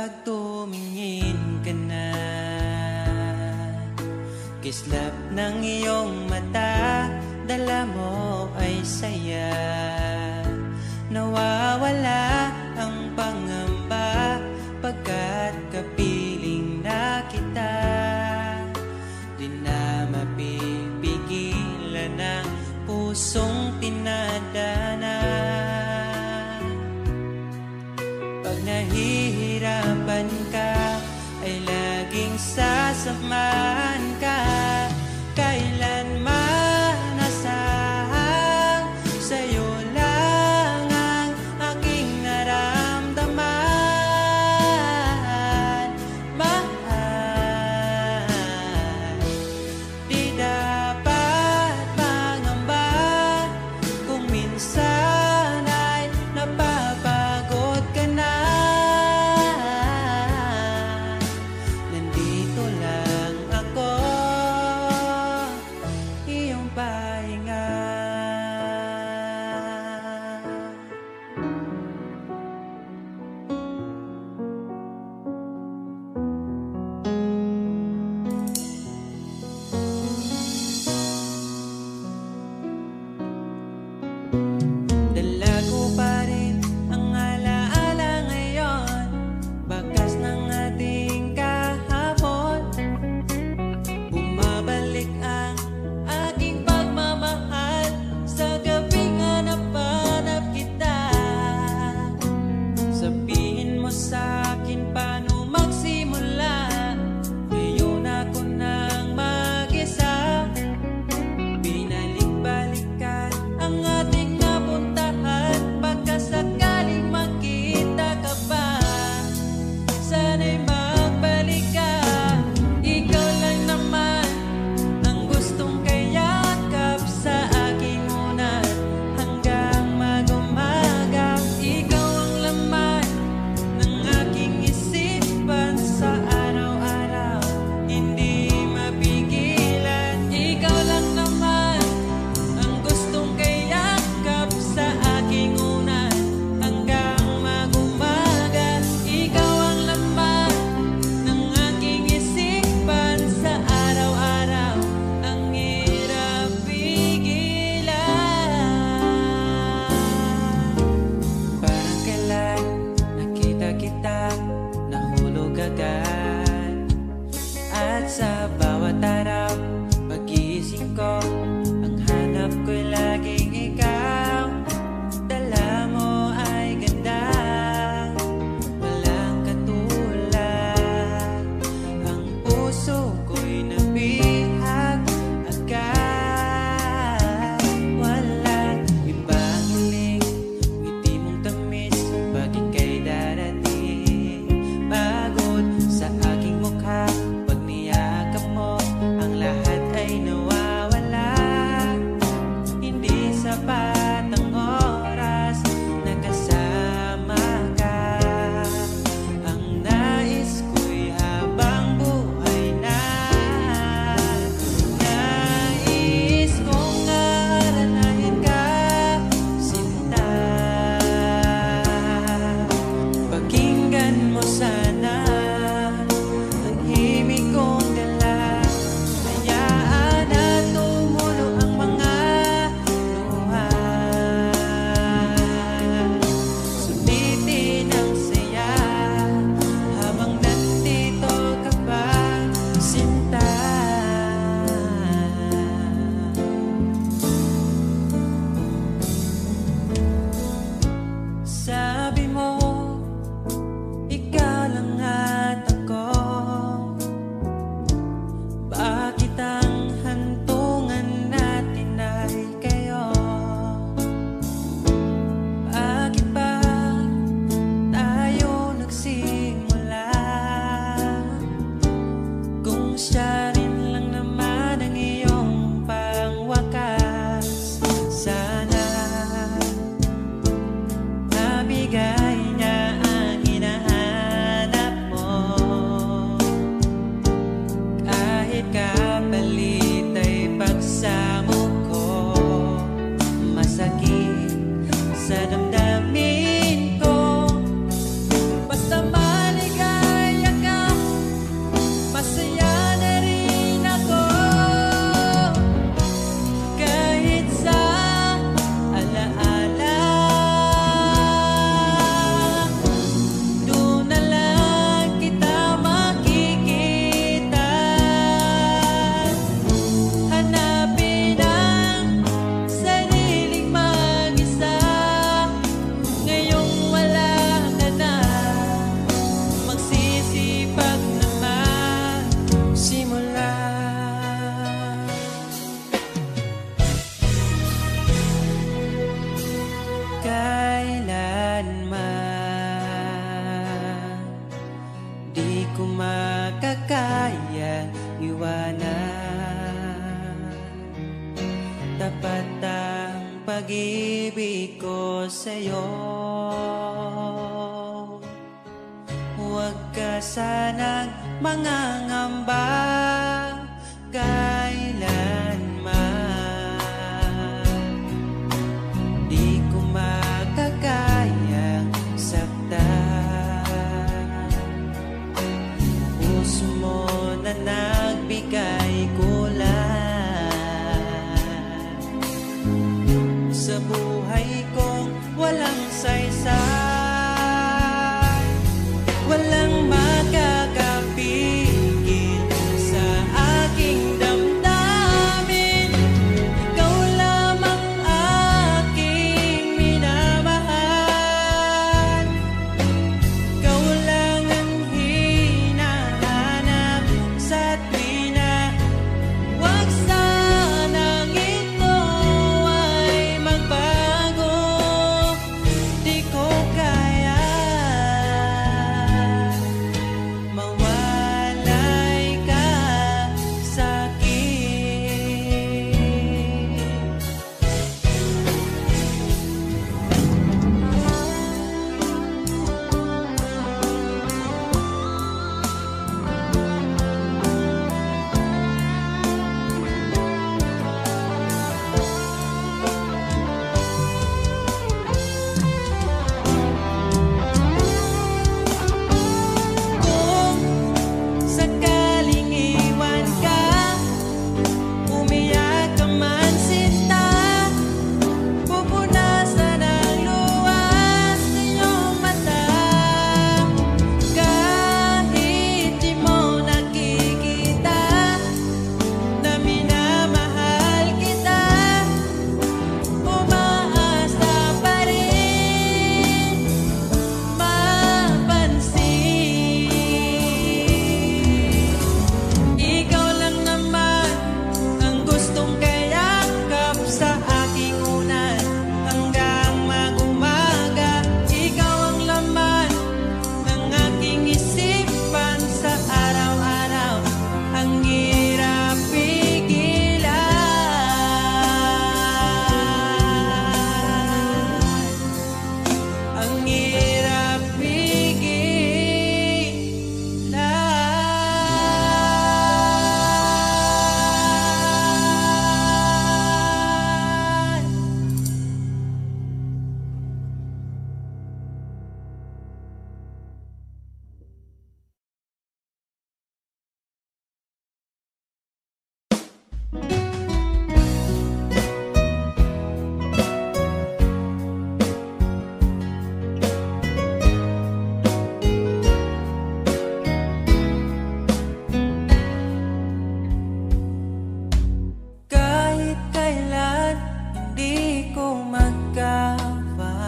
Kapag tumingin ka na, kislap ng iyong mata, dala mo ay saya. Nawawala ang pangamba pagkat kapiling na kita. Di na mapipigilan ang pusong tinadana. Pag nahihirapan ka, ay laging sasamahan ka. Kailanman asahang sa'yo lang ang aking naramdaman. Mahal, di dapat mangamba kung minsan ay napapagod ka na. Nandito lang ako, iyong pahinga. Dala ko pa rin ang alaala ngayon, bakas ng ating kahapon. Bumabalik ang aking pagmamahal. tapat ang pag-ibig ko sa'yo. Huwag ka sanang mangangamba kailanman. Di ko makakayang saktan. Puso mo na nagbigay kulan sa buhay kong walang saysay. Walang makakapigil sa aking damdamin. Ikaw lamang aking minamahal. Ikaw lang ang hinahanap sa tuwina. Huwag sanang ito ay magbago. Di ko kaya mawalay ka sa'kin. Kung sakaling iwan ka, umiyak ka man sinta, pupunasan ang luwas sa iyong mata. Kahit di mo nakikita na minamahal kita, umaasa pa rin mapansin. Ikaw lang naman ang gustong kayakap sa aking unan hanggang mag-umaga. Ikaw ang laman ng aking isipan sa araw-araw. Ang hirap pigilan. Ang hirap pigilan. Kahit kailan hindi ko magkawa,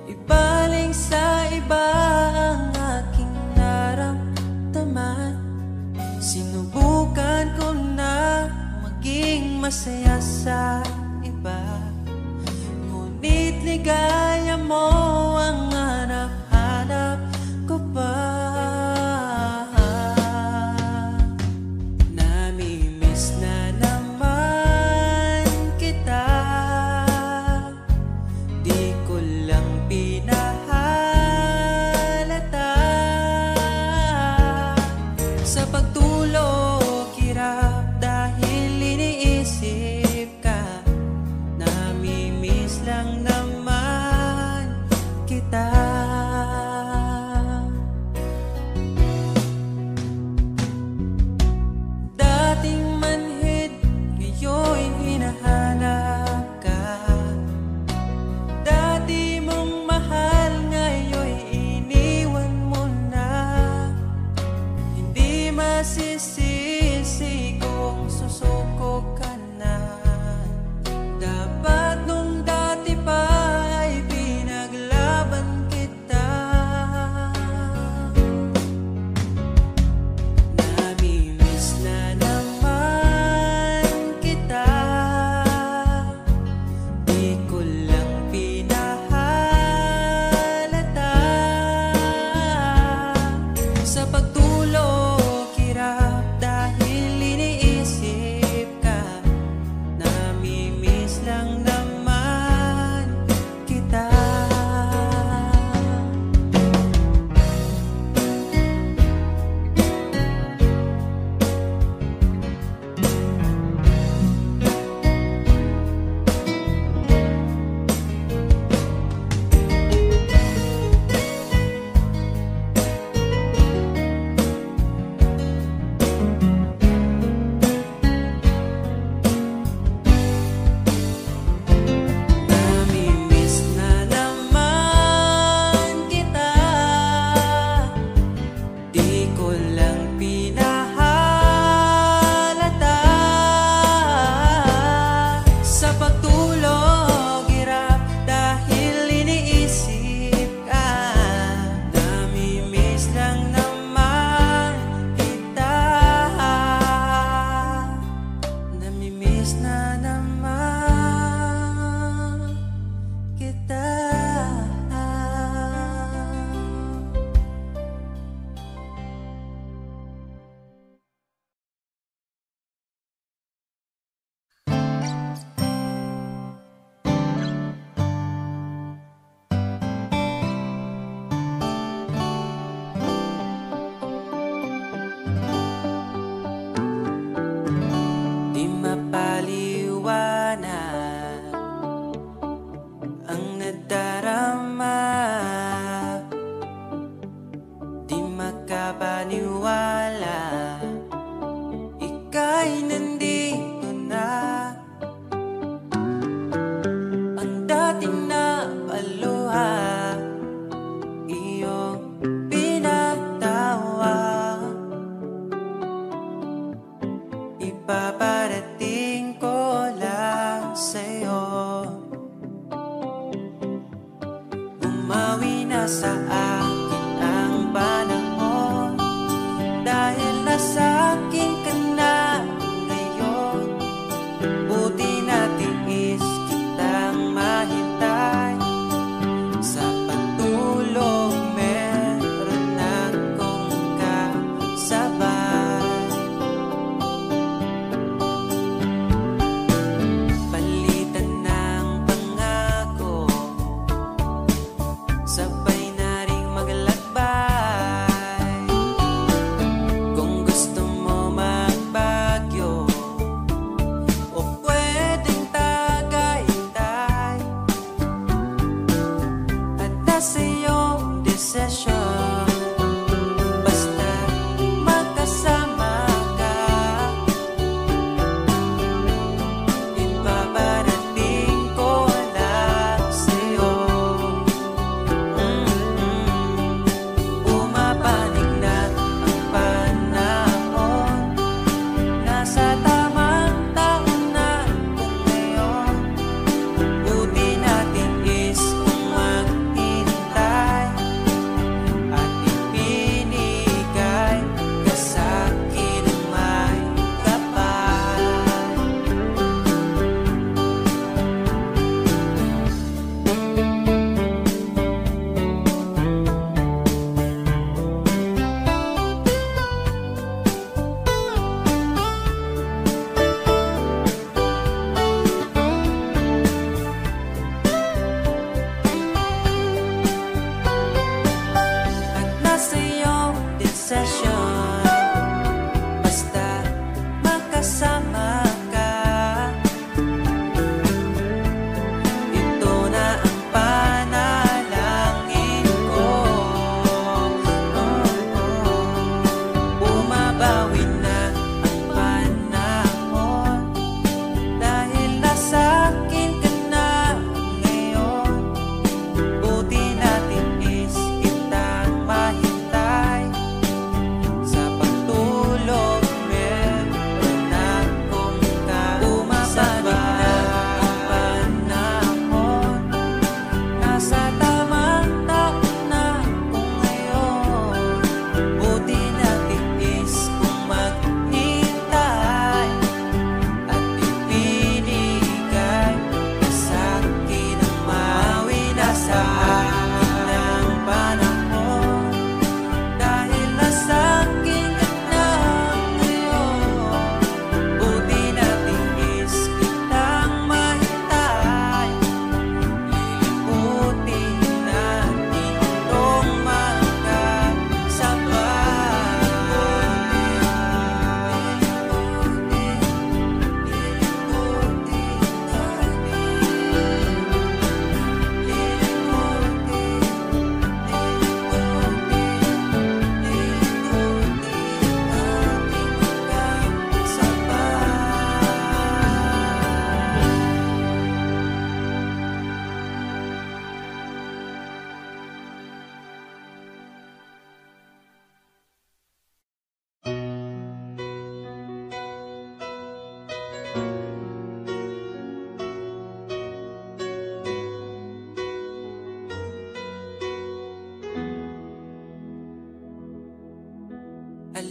ibaling sa iba ang aking naramdaman. Sinubukan ko na maging masaya sa iba, ngunit ligaya mo ang hanap-hanap ko pa. Namimiss na naman kita, di ko lang pinahalata. Sa pagtulog hirap dahil iniisip ka. Namimiss lang naman kita. Sa pagtulog, hirap dahil iniisip ka. Namimiss lang naman kita. Namimiss na naman kita. Di mapaliwanag ang nadarama, di makapaniwala ika'y nandito na. Ang dating napaluha, iyong pinatawa. Ipaparating ko lang sa'yo, bumawi na sa akin ang panahon, dahil nasa akin ka na ngayon. Buti na tiis kitang mahintay. Sa pagtulog meron akong kasabay. Palitan ng pangako, sabay na ring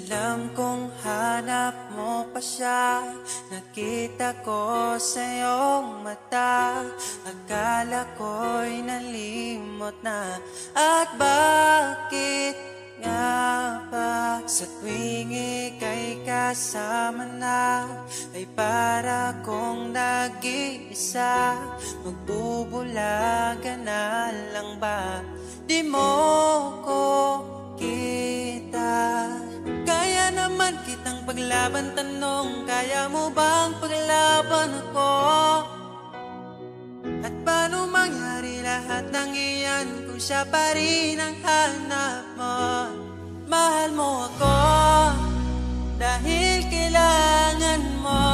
Alam kong hanap mo pa siya, nakita ko sa iyong mata. Akala ko'y nalimot na, at bakit nga ba sa tuwing ika'y kasama na, ay para kong nag-iisa? Magbubulaga na lang ba? Di mo ko kita. Kaya naman kitang paglaban, tanong, kaya mo bang paglaban ako? At paano mangyari lahat ng iyan kung siya pa rin ang hanap mo? Mahal mo ako dahil kailangan mo,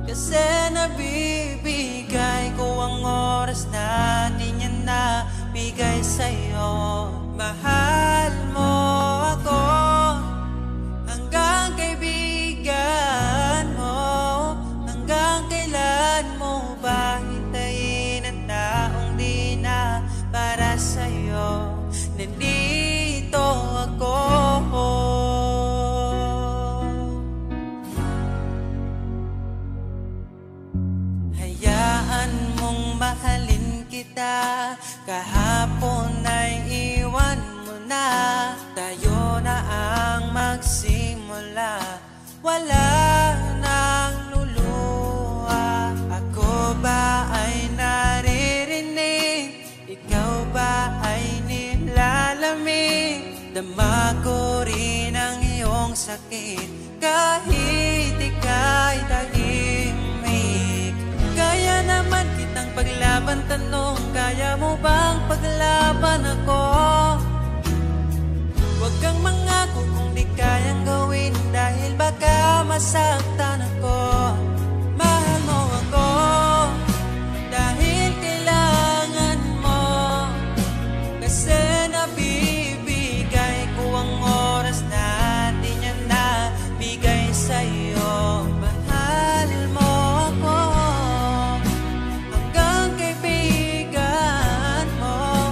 kasi nabibigay ko ang oras na di niya nabigay sa'yo. Mahal mo ako hanggang kaibigan mo. Hanggang kailan mo ba hintayin ang taong di na para sa'yo? Nandito ako. Hayaan mong mahalin kita, kahapon ay iwan mo na. Tayo na ang magsimula, wala nang luluha. Ako ba ay naririnig? Ikaw ba ay nilalamig? Dama ko rin ang iyong sakit kahit ika'y tahimik. Kaya naman kitang paglaban, tanong, kaya mo bang paglaban ako? Huwag kang mangako kung di kayang gawin, dahil baka masaktan ako. Mahal mo ako dahil kailangan mo, kasi nabibigay ko ang oras na di niya nabigay sa'yo. Mahal mo ako hanggang kaibigan mo.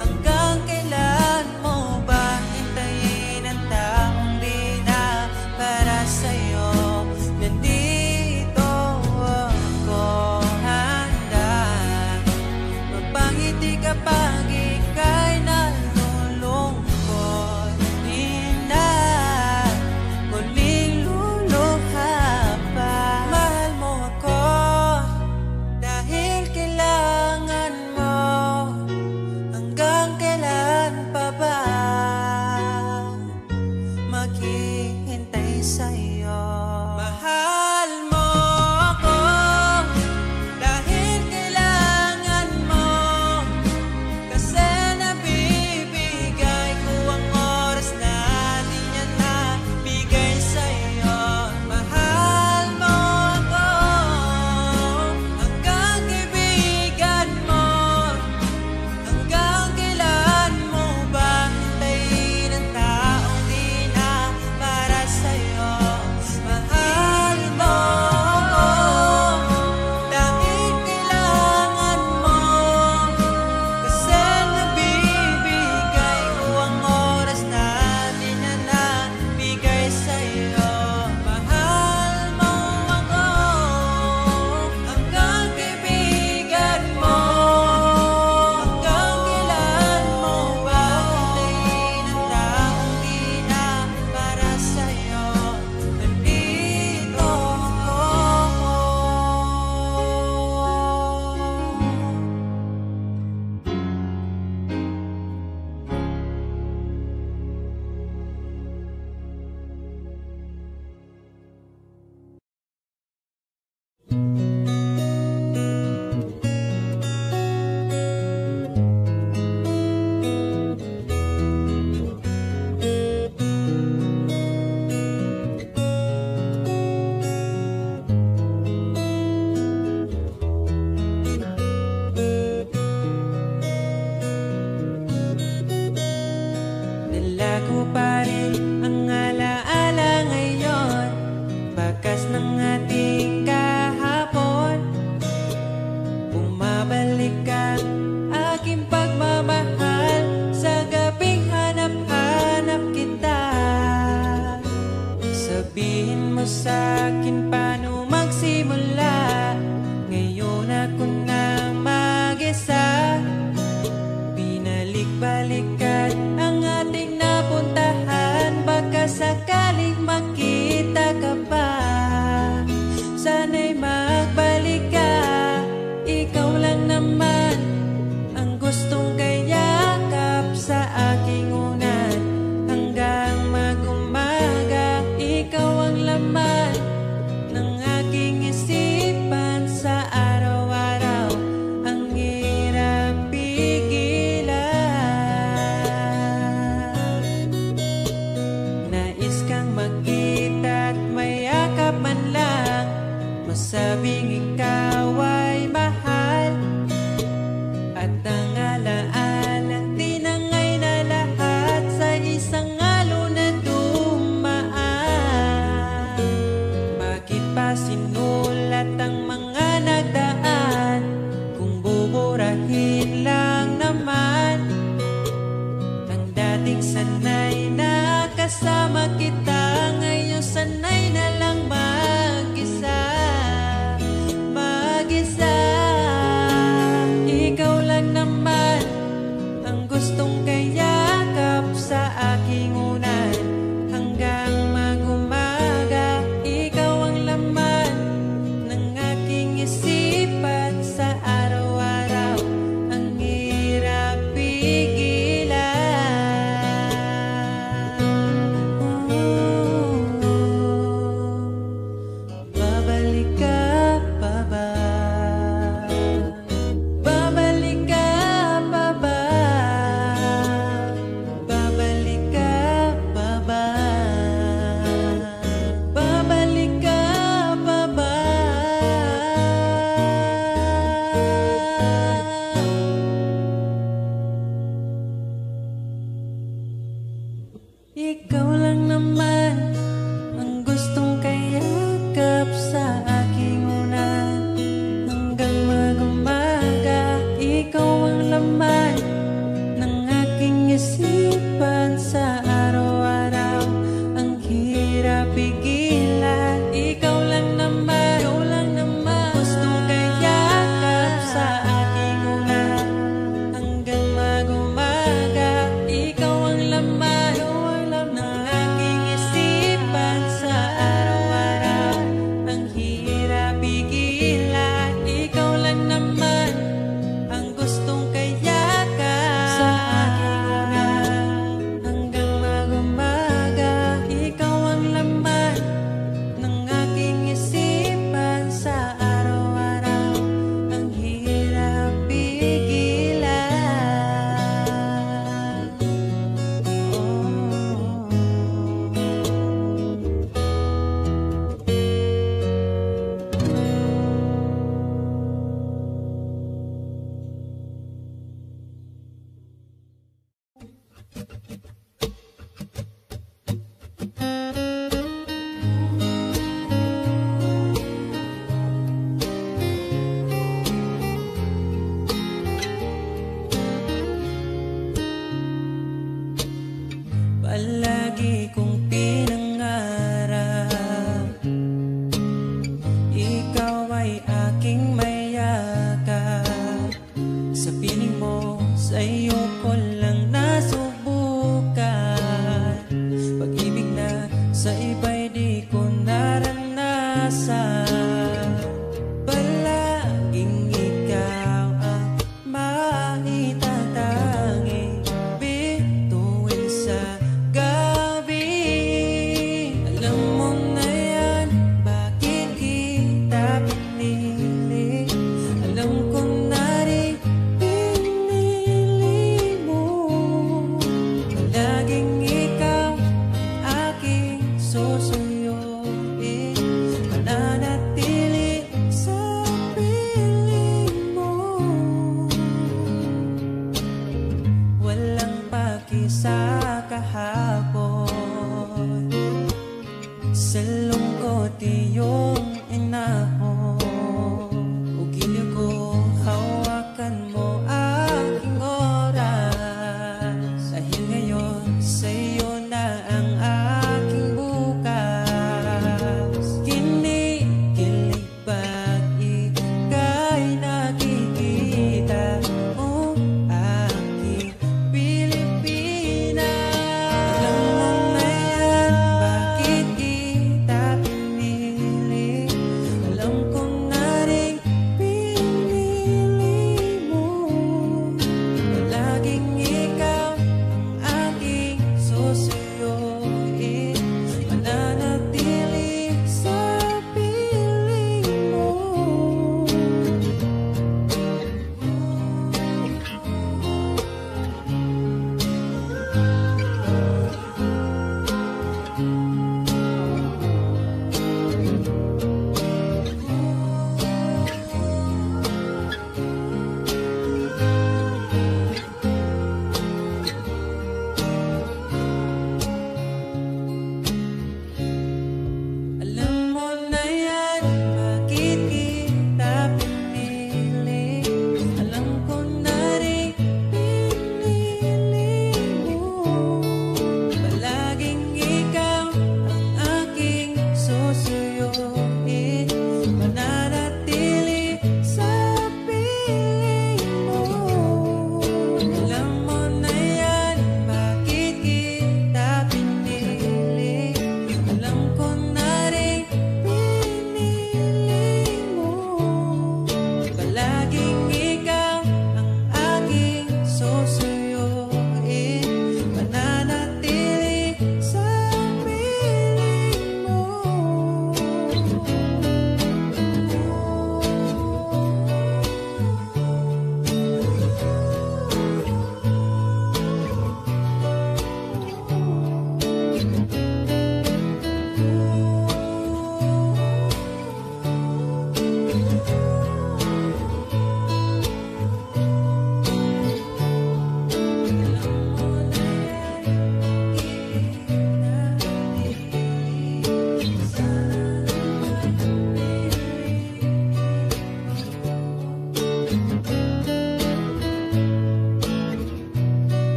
Hanggang kailan mo ba hintayin ang taong di na para sa'yo?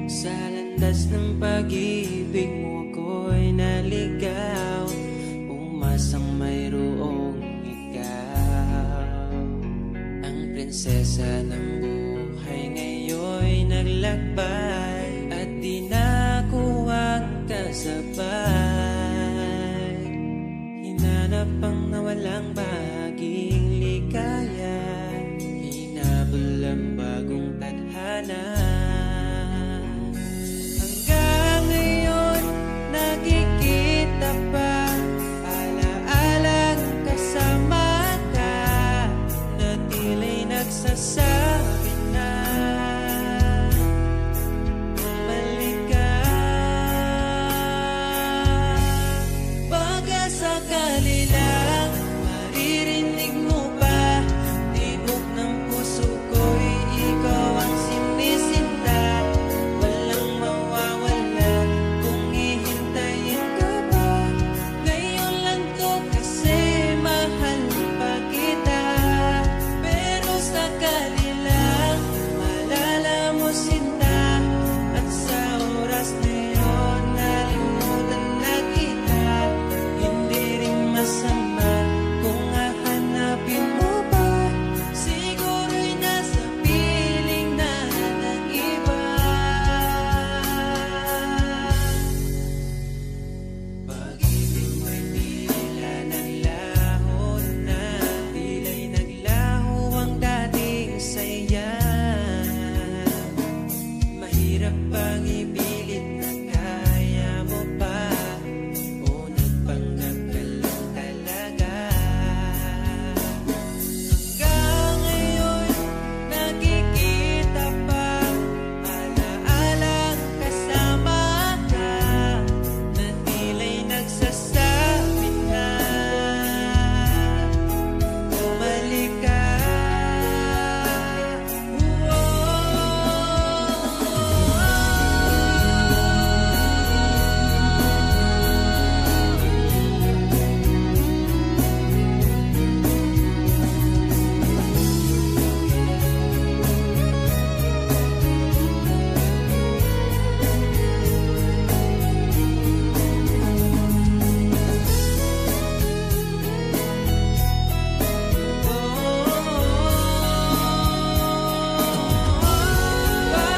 Sa landas ng pag-ibig mo ako'y naligaw, umasang mayroong ikaw. Ang prinsesa ng buhay ngayon'y naglakbay, at di na ako kasabay. Hinanap ang nawalang bahaging ligaya, hinabol ang bagong tadhana. Hanggang ngayon nakikita pa, alaalang kasama ka, na tila'y nagsasabi na bumalik ka. Baka sakali lang maririnig mo pa, tibok ng puso ko'y ikaw ang sinisinta. Walang mawawala kung hihintayin ka pa. Ngayon lang to kasi mahal pa kita. Pero sakali lang malala mo sinta, at sa oras na yun nalimutan na kita. Hindi rin masama kung hahanapin mo pa, siguro'y nasa piling na ng iba. Pag-ibig mo'y tila naglaho na, tila'y naglaho ang dating saya. Mahirap bang ipilit na kaya mo pa, o nagpanggap ka lang talaga? Hanggang ngayon nakikita pa, alaalang kasama ka, na tila'y nagsasabi na bumalik ka.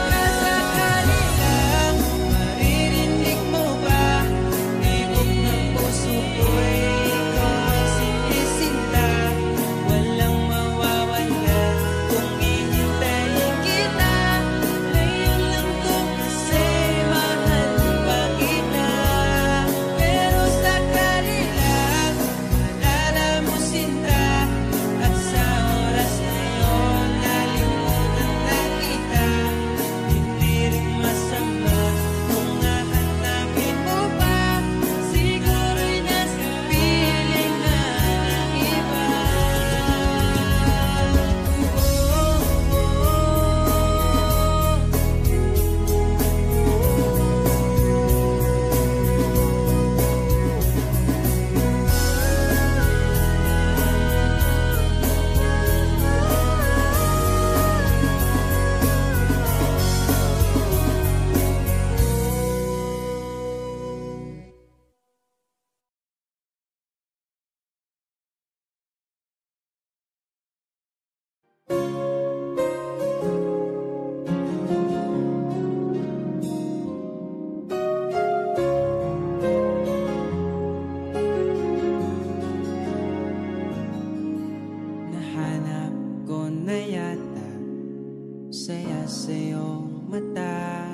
Baka sakali lang maririnig mo ba, tibok ng puso ko'y ikaw ang sinisinta. Walang mawawala kung hihintayin kita. Ngayon lang to kasi mahal pa kita. Pero sakali lang malala mo sinta, at sa oras na yun nalimutan na kita. Hindi rin masama kung hahanapin mo pa, siguro'y nasa piling na ng iba. Nahanap ko na yata saya sa iyong mata,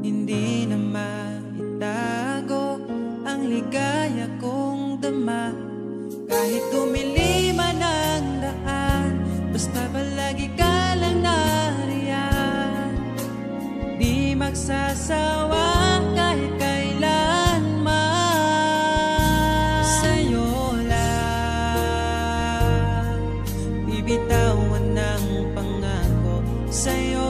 hindi na maitago ang ligaya kong dama. Kahit dumilim man ang daan, basta palagi ka lang nariyan. Di magsasawa kahit kailanman. Sa'yo lang bibitawan ng pangako. Sa'yo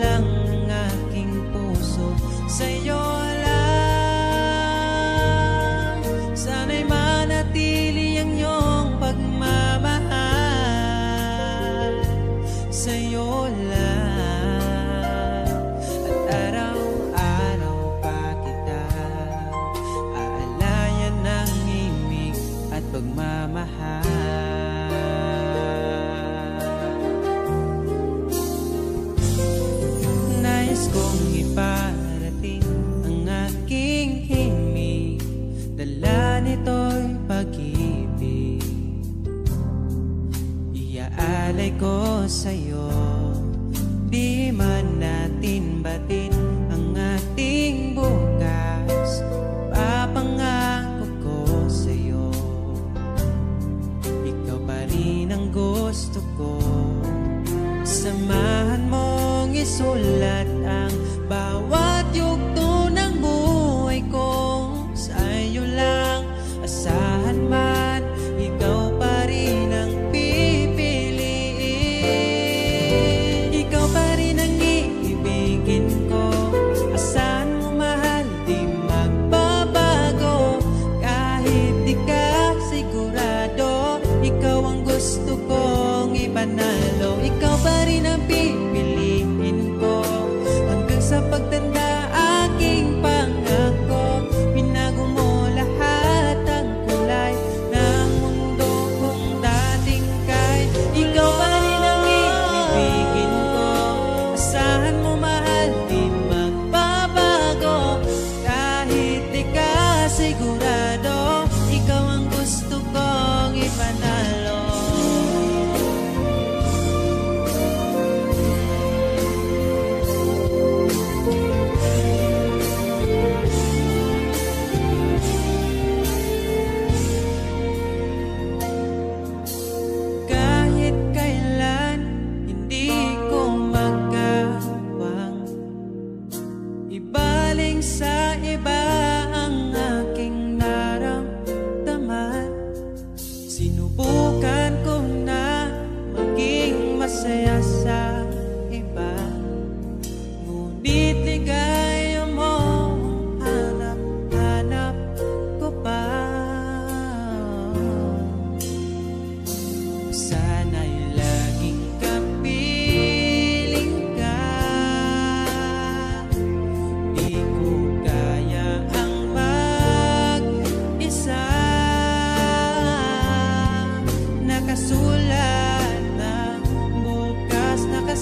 lang ang aking puso. Sa'yo lang sana'y manatili ang iyong pagmamahal. Sa'yo Nais kong iparating ang aking himig, dala nito'y pag-ibig. Iaalay ko sa'yo, di man natin batin ang ating bukas. Papangako ko sa'yo, ikaw pa rin ang gusto ko. Samahan mong isulat ang bawat yugto ng buhay ko. Sa'yo lang asahan man, ikaw pa rin ang pipiliin. Ikaw pa rin ang iibigin ko, asahan mo mahal, di magbabago. Kahit di ka sigurado, ikaw ang gusto kong ipanalo. Ikaw pa rin ang pipiliin ko, hanggang sa pagtanda aking pangako. Binago mo lahat ang kulay ng mundo kong dating kay. Ikaw pa rin ang iibigin ko, asahan mo mahal, di magbabago. Kahit di ka sigurado, ikaw ang gusto kong ipanalo. Kahit kailan hindi ko magawang ibaling sa iba ang aking naramdaman. Sinubukan ko na maging masaya sa iba, ngunit ligaya mo ang hanap-hanap ko pa. Sana'y laging kapiling ka, di ko kaya ang mag-isa. Nakasulat na bukas, nakasulat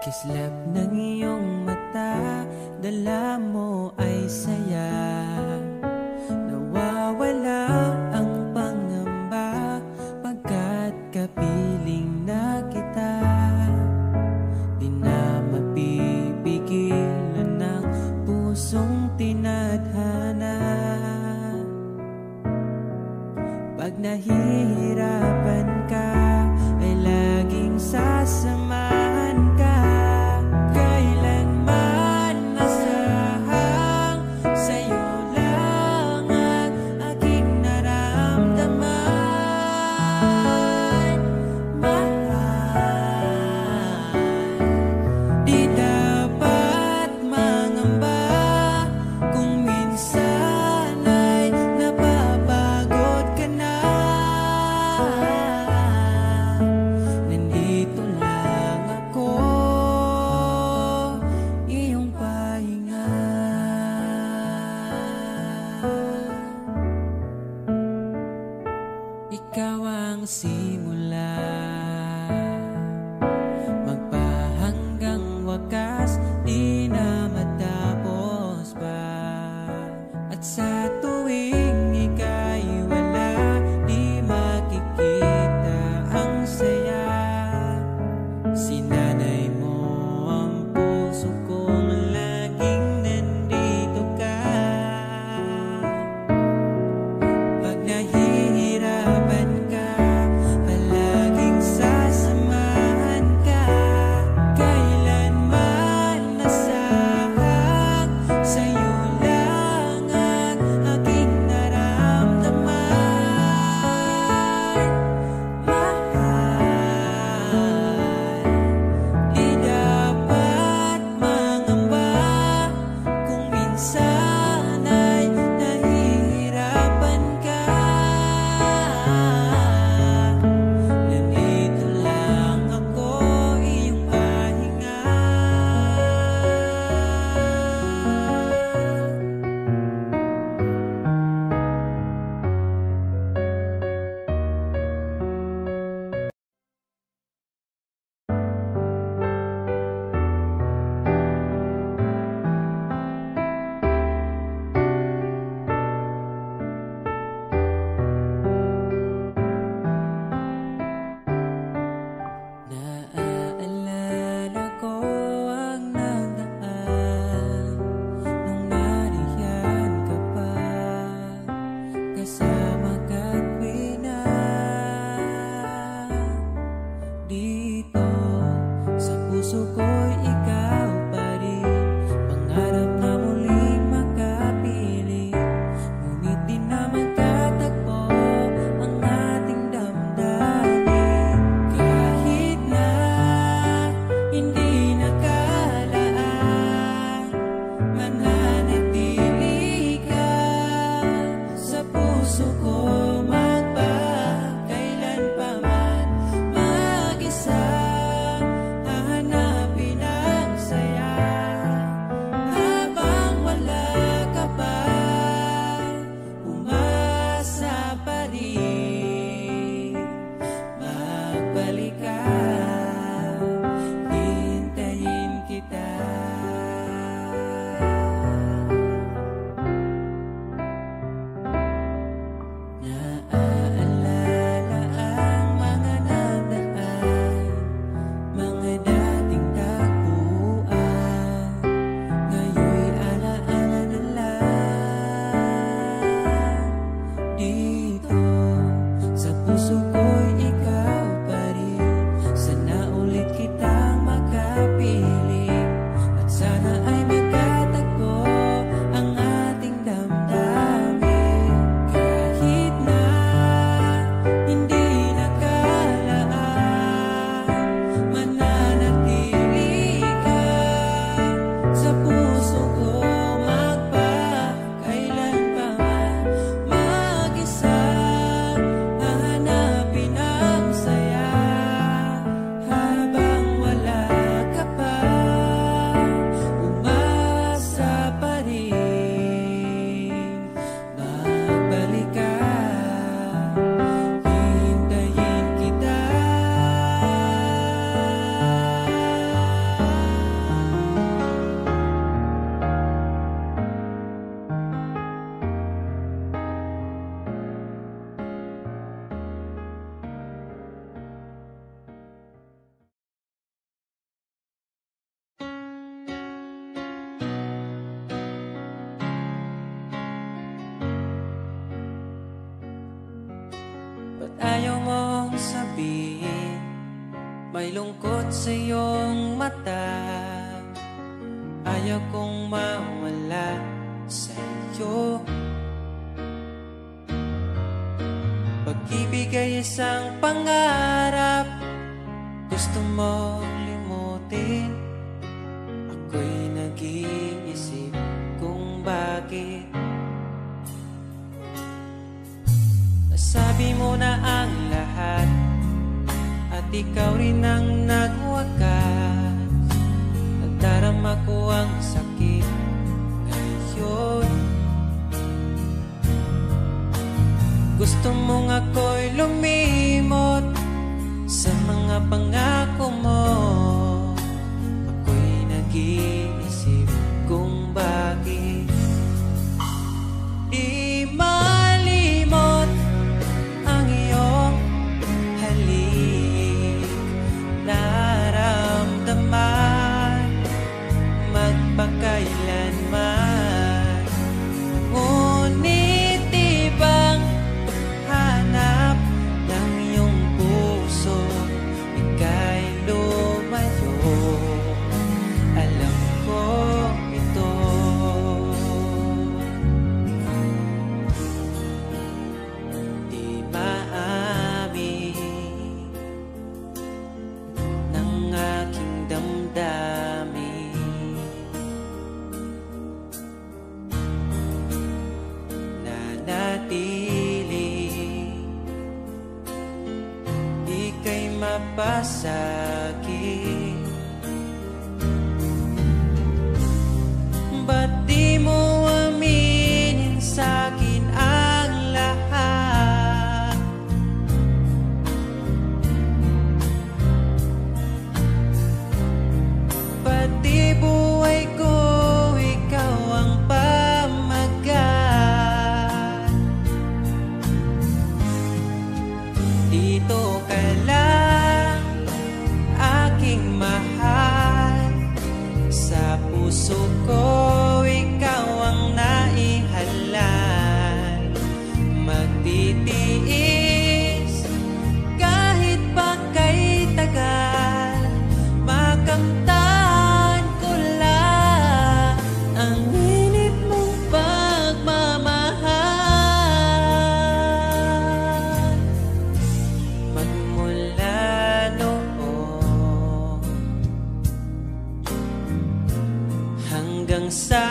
Kislap ng iyong mata, dala mo ay saya. Nawawala ang pangamba pagkat kapiling na kita. Di na mapipigilan ng pusong tinadhana. Pag nahihirapan ka, ay laging sasamahan ka. Kailanman nasahang sa'yo lang ang aking naramdaman. Mahal, di dapat mangamba kung minsan ay napapagod ka na. Nandito lang ako, iyong pahinga. Ikaw ang simula, magpahanggang wakas, di na matapos pa. At sa tuwing ika'y wala, di makikita ang saya. Sinanay mo ang puso kong laging nandito ka. Pag nahihirapan ka, palaging sasamahan ka. Kailanman nasahang sa'yo lang ang aking naramdaman. Mahal, di dapat mangamba kung minsan ay nahihirapan ka. Nandito lang ako, iyong pahinga. Naaalala ko ang nagdaan nung nariyan ka pa. Kasama ka't wina dito sa puso ko'y ikaw pa rin. Pangarap na muling makapiling, ngunit di na magkatagpo ang ating damdamin. Kahit na hindi nakalaan, mananatili ka sa puso ko, magpakailan pa man. Mag-isa hahanapin sabihin, may lungkot sa iyong mata. Ayaw kong mawala sa iyo. Pag-ibig ay isang pangarap, gusto mo limutin. Ako'y nag-iisip kung bakit. Nasabi mo na ang lahat at ikaw rin ang nagwakas. Nadarama ko ang sakit ngayon. Gusto mong ako'y lumimot sa mga pangako mo. Ako'y nag-iisip kung bakit di malimot ang iyong halik. Naramdaman magpakailanman. Ngunit di bang hanap ng iyong puso, ika'y lumayo. Alam ko ito. Di maamin ng aking damdamin. Nanatili, ika'y mapasakit. Ba't di mo aminin sa'kin ang lahat? Pati buhay ko, ikaw ang pamagat. Dito ka lang, aking mahal. Sa puso ko, ikaw ang naihalal. Magtitiis kahit pa kay tagal. Makamtan ko lang ang init mong pagmamahal. Magmula noon hanggang sa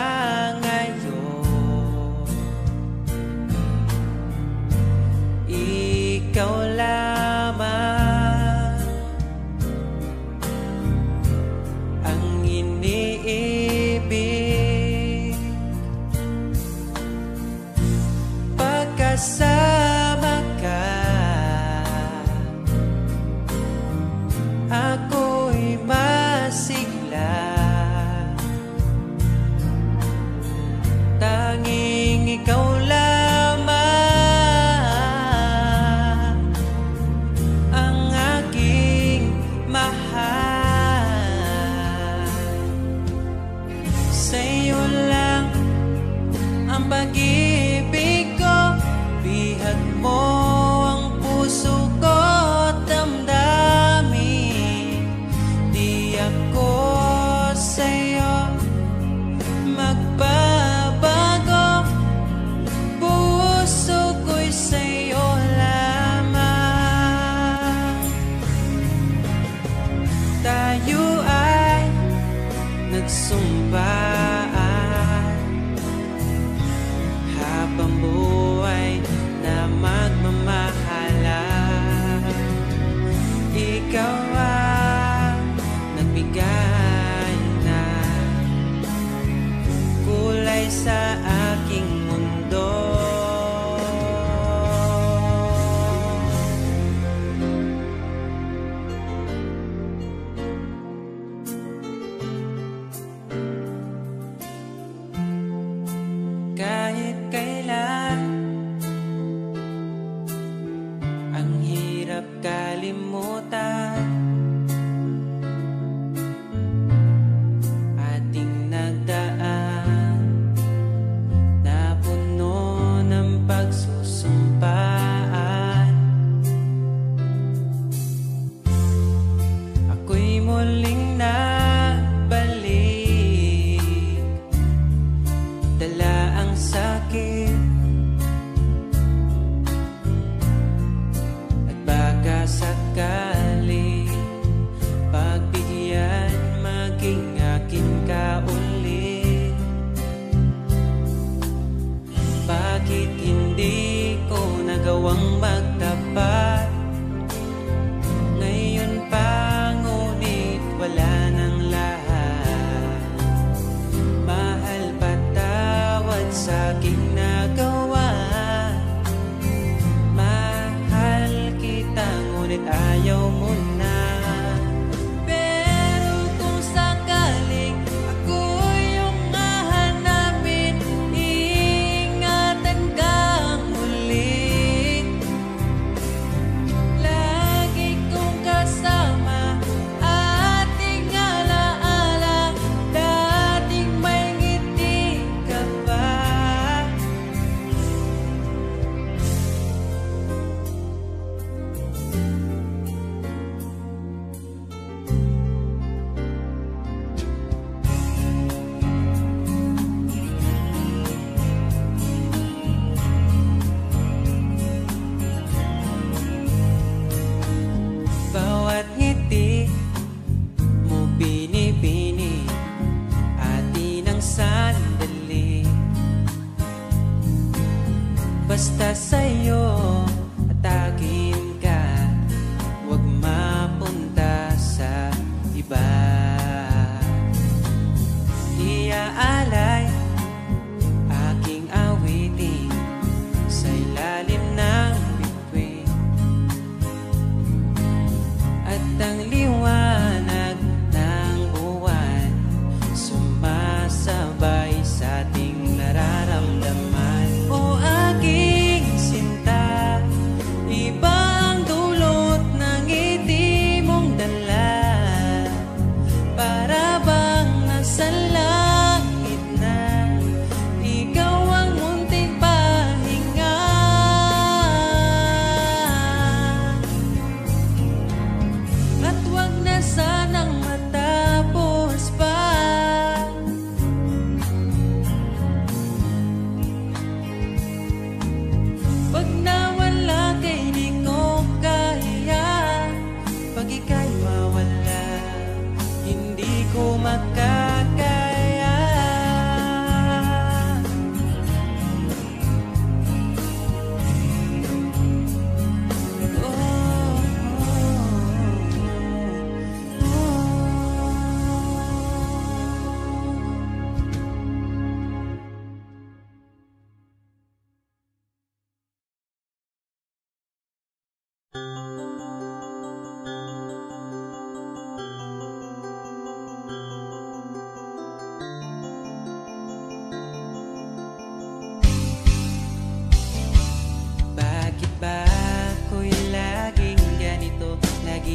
ngayon, ikaw lamang ang iniibig. Pagkasama ka, ako'y masigla. Tanging ikaw lamang ang aking mahal. Sa'yo lang ang pag-ibig ko, bihag mo ang puso ko at damdamin. Di ako sa'yo magbabago, puso ko'y sa'yo lamang. Tayo ay nagsumpaan habang buhay na magmamahalan. Ikaw ang nagbigay na kulay sa aking mundo.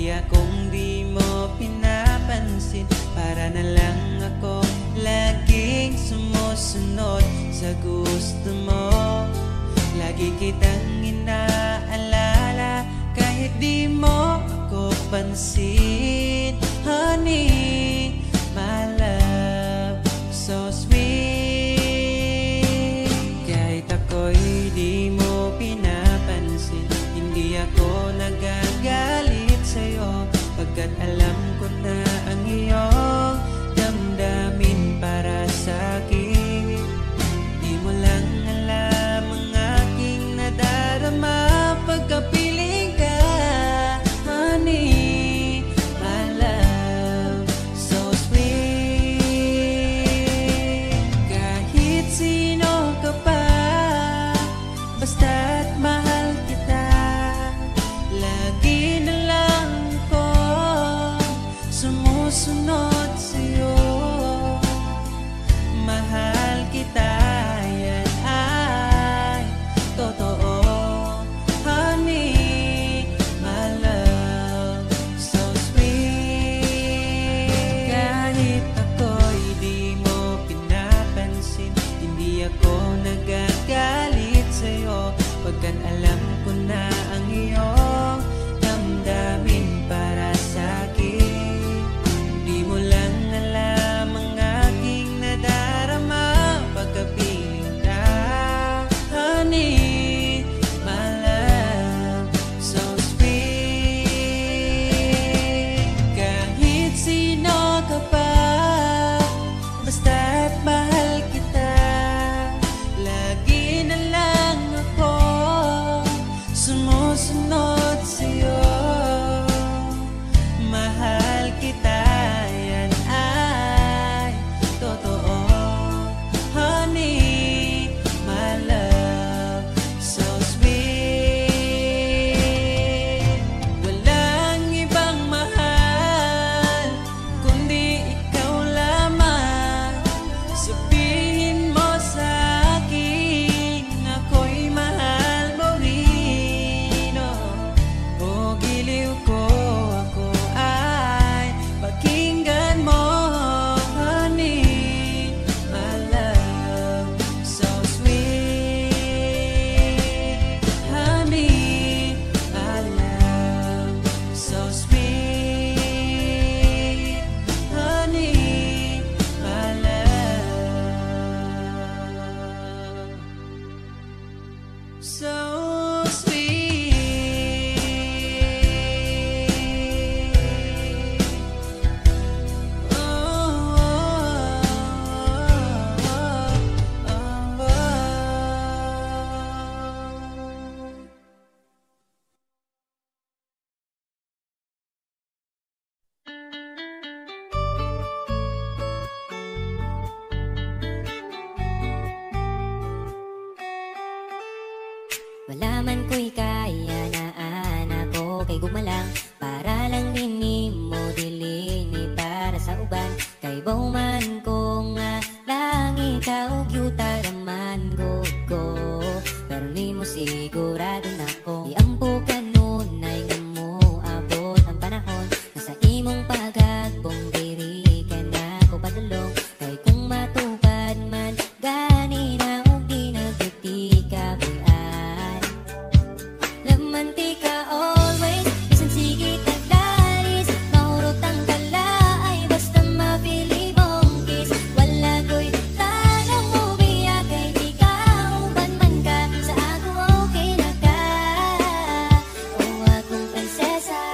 akong di mo pinapansin. Para na lang ako laging sumusunod sa gusto mo. Lagi kitang inaalala kahit di mo ako pansin. Honey, my love, so sweet. Kahit ako'y di mo pinapansin, hindi ako nagagalit sa'yo, pagkat alam ko na ang iyong damdamin para sa'kin. Di mo lang alam ang aking nadarama pagkapiling ka. Honey, my love, so sweet. Kahit sino ka pa, basta't mahal kita. Lagi na lang ako sumusunod sa'yo. Mahal kita, yan ay totoo. Honey, my love, so sweet. Kahit ako'y di mo pinapansin, hindi ako nagagalit sa'yo, pagkat alam ko na ang iyong damdamin para sa'kin. Di mo lang alam ang aking nadarama pagkapiling ka. Honey, my love, so sweet. Kahit sino ka pa, basta't mahal kita. Lagi na lang ako sumusunod sa'yo. Mahal kita, yan ay totoo. Honey, my love, so sweet. Walang ibang mahal kundi ikaw lamang. Sabihin mo sa'kin, ako'y mahal mo rin, oh. O giliw ko, ako ay pakinggan mo. Honey, my love, so sweet. Honey, my love, so sweet. Honey, my love, so sweet. Oh, oh, oh, oh. Wala man ko'y kaya na anak ko kay gumalang, para lang din mo dilini para sa uban. Kay bauman ko nga lang ikaw yuta raman ko. Pero ni mo sigurado na ko di ampo kanunay nga mo abot ang panahon na sa imong pagagbong diri ka na ko padulong. Kay kung matupad man gani na og di nagiti ka buyan. Lamantika always, bisan sige tagdaris, mahurot ang kalaay, basta mapili mong kiss. Wala ko'y tanong mo biya kay di ka uban man ka, sa ako okay na ka, o akong prinsesa.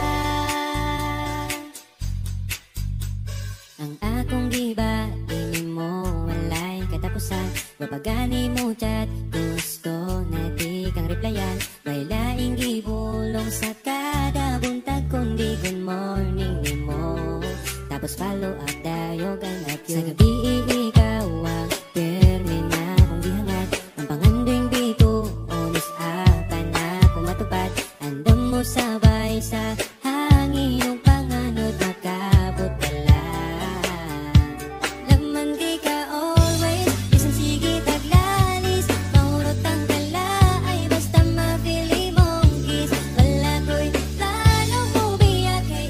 Ang akong giba, di mo walay katapusan. Wapagani mo chat, gusto na di kang replyan. May laing gibulong sa kada buntag kundi good morning ni mo. Tapos follow up dayo gang at yun. Sa gabi ikaw ang permi na kong gihangat. Ang panganding bito, onis akan na kung matupad. Andam mo sabay sa hangin ng panganod makabot pala. Laman kay ka always, bisan sige taglalis, mahurot ang kalaay, basta mapili mong kiss. Wala ko'y plano mo biya kay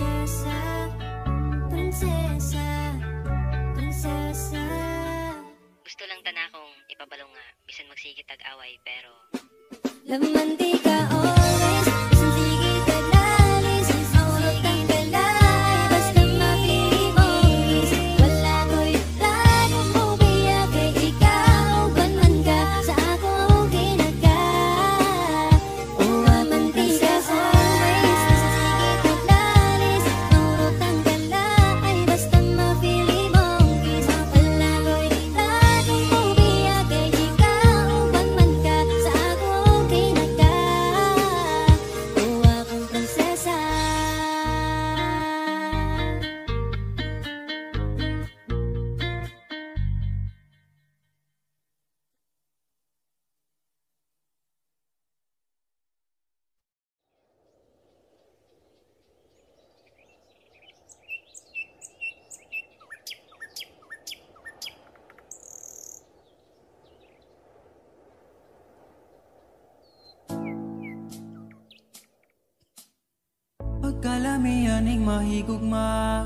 prinsesa, prinsesa, prinsesa. Gusto lang tana kong ipabalo nga bisan magsigit tag-away pero Laman di ka always, bisan sige taglalis, maurot ang galay, basta mapili mo is. Wala ko'y plano mo biya kay ikaw, banman ka sa ako ginaka. Laman di ka always, bisan sige taglalis, maurot ang galay, basta mapili mo is. Wala ko'y plano mo biya kay ikaw, banman ka sa ako ginaka. Akong prinsesa. Pagkalamihan ning mahigugma,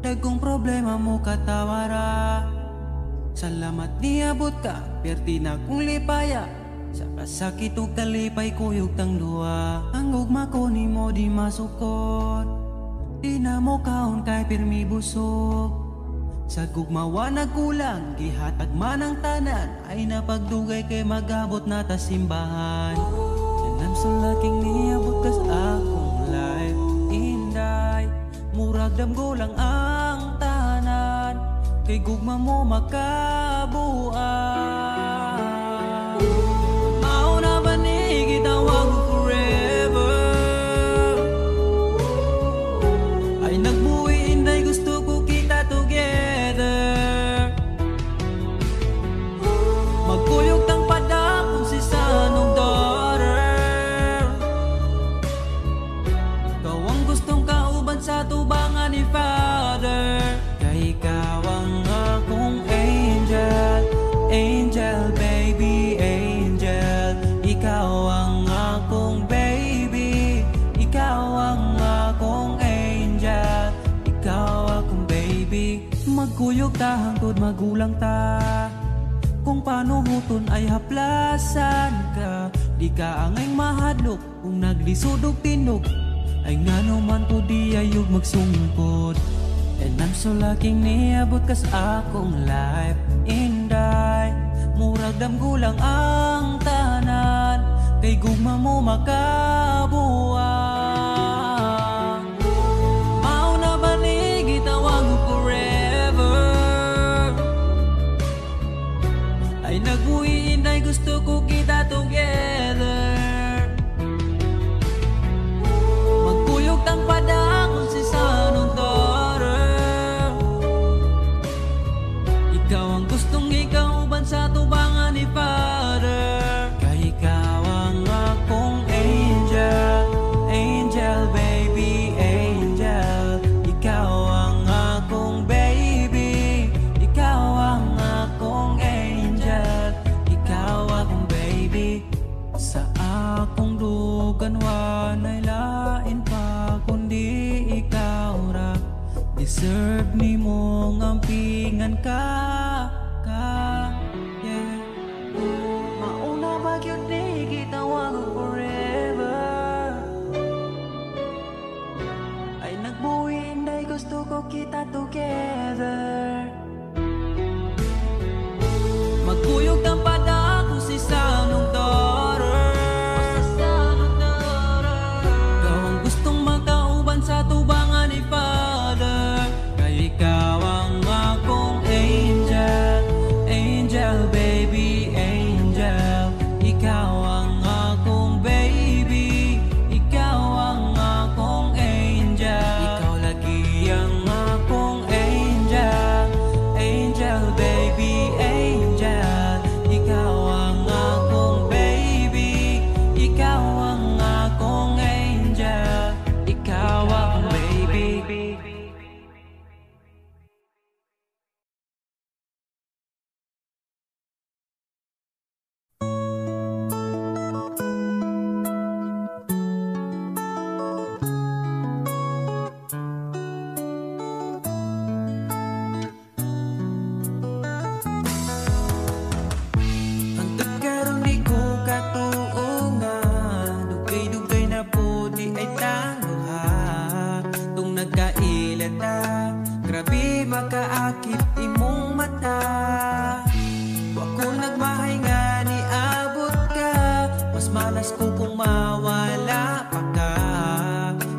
dagkong problema mo katawara. Salamat niabot ka, perti na kong lipaya. Sa kasakit ug kalipay kuyog tang duwa. Ang ugma ko ni mo di masukot, di na mo kaon kay pirmi busog. Sa gugmawa nagkulang, gihatag man ang tanan, ay napagdugay kay magabot na ta simbahan. And I'm so lucky niabot ka sa akong life, inday. Murag damgo lang ang tanan, kay gugma mo makabuan. Mauna ba ni gitawag mo forever? Ay nagbuhi inday, gusto ko kita together. Magkuyog tang padakon si sanong daughter. Ikaw ang gustong kauban sa tubangan ni Father. Kay ikaw ang akong angel, angel baby, angel. Ikaw ang akong baby, ikaw ang akong angel, ikaw akong baby. Magkuyog ta hangtod magulang ta, kung paano huton ay haplasan ka. Di ka angay mahadlok kung naglisod og tinog, ay ngano man to di ayog magsungkod. And I'm so lucky niabot ka sa akong life, inday. Murag damgulang ang tanan, kay gugma mo makabuan. Mauna ba ni gitawag mo forever? Ay nagbuhi inday, gusto ko kita together. Magkuyog tang padakon si sanong daughter. Ikaw ang gustong ikauban sa tubangan ni Father. Kay ikaw ang akong angel, angel baby, angel. Ikaw ang akong baby, ikaw ang akong angel, ikaw akong baby. Sa akong dugan wanay lain pa kundi ikaw ra. Deserve ni mo ngampingan ka, yeah. Mauna ba yun ni gitawag mo forever? Ay nagbuhi inday, gusto ko kita together. Magkuyog kang padako si sanong daughter. Ikaw ang gustong makauban sa tubangan ni Father. Kay ikaw ang akong angel, angel baby, angel. Ikaw ang akong baby, ikaw ang akong angel. Ikaw lagi ang akong angel, angel baby, angel. makaakit imong mata. Wa ko nagmahay nga ni abot ka, mas malas ko kung mawala pa ka.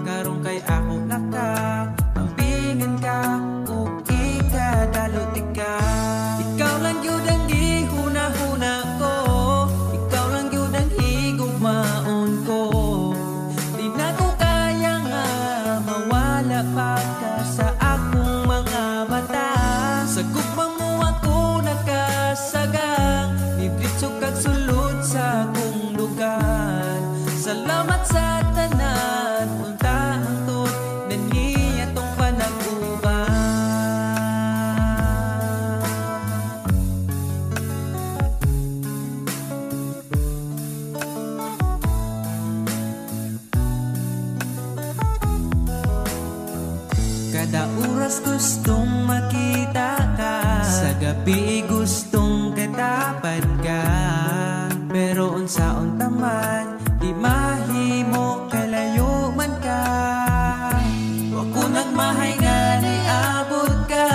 Karong kay ako naka ampingan ka ug ikadalot ka. Ikaw lang gyud ang gihuna-huna ko, ikaw lang gyud ang higugmaon ko. Di na ko kaya nga mawala pa ka sa akong mga mata. Sa gugmang mo ako nakasagang, nidritso kag sulod sa akong lugar. Salamat sa tanan, unta hangtod na niya tong panag-uban. Kada oras gustong makita ka, sa gabi gustong katapad ka. Pero unsaon taman, di mahimo kalayo man ka. Wa ko nagmahay nga ni abot ka,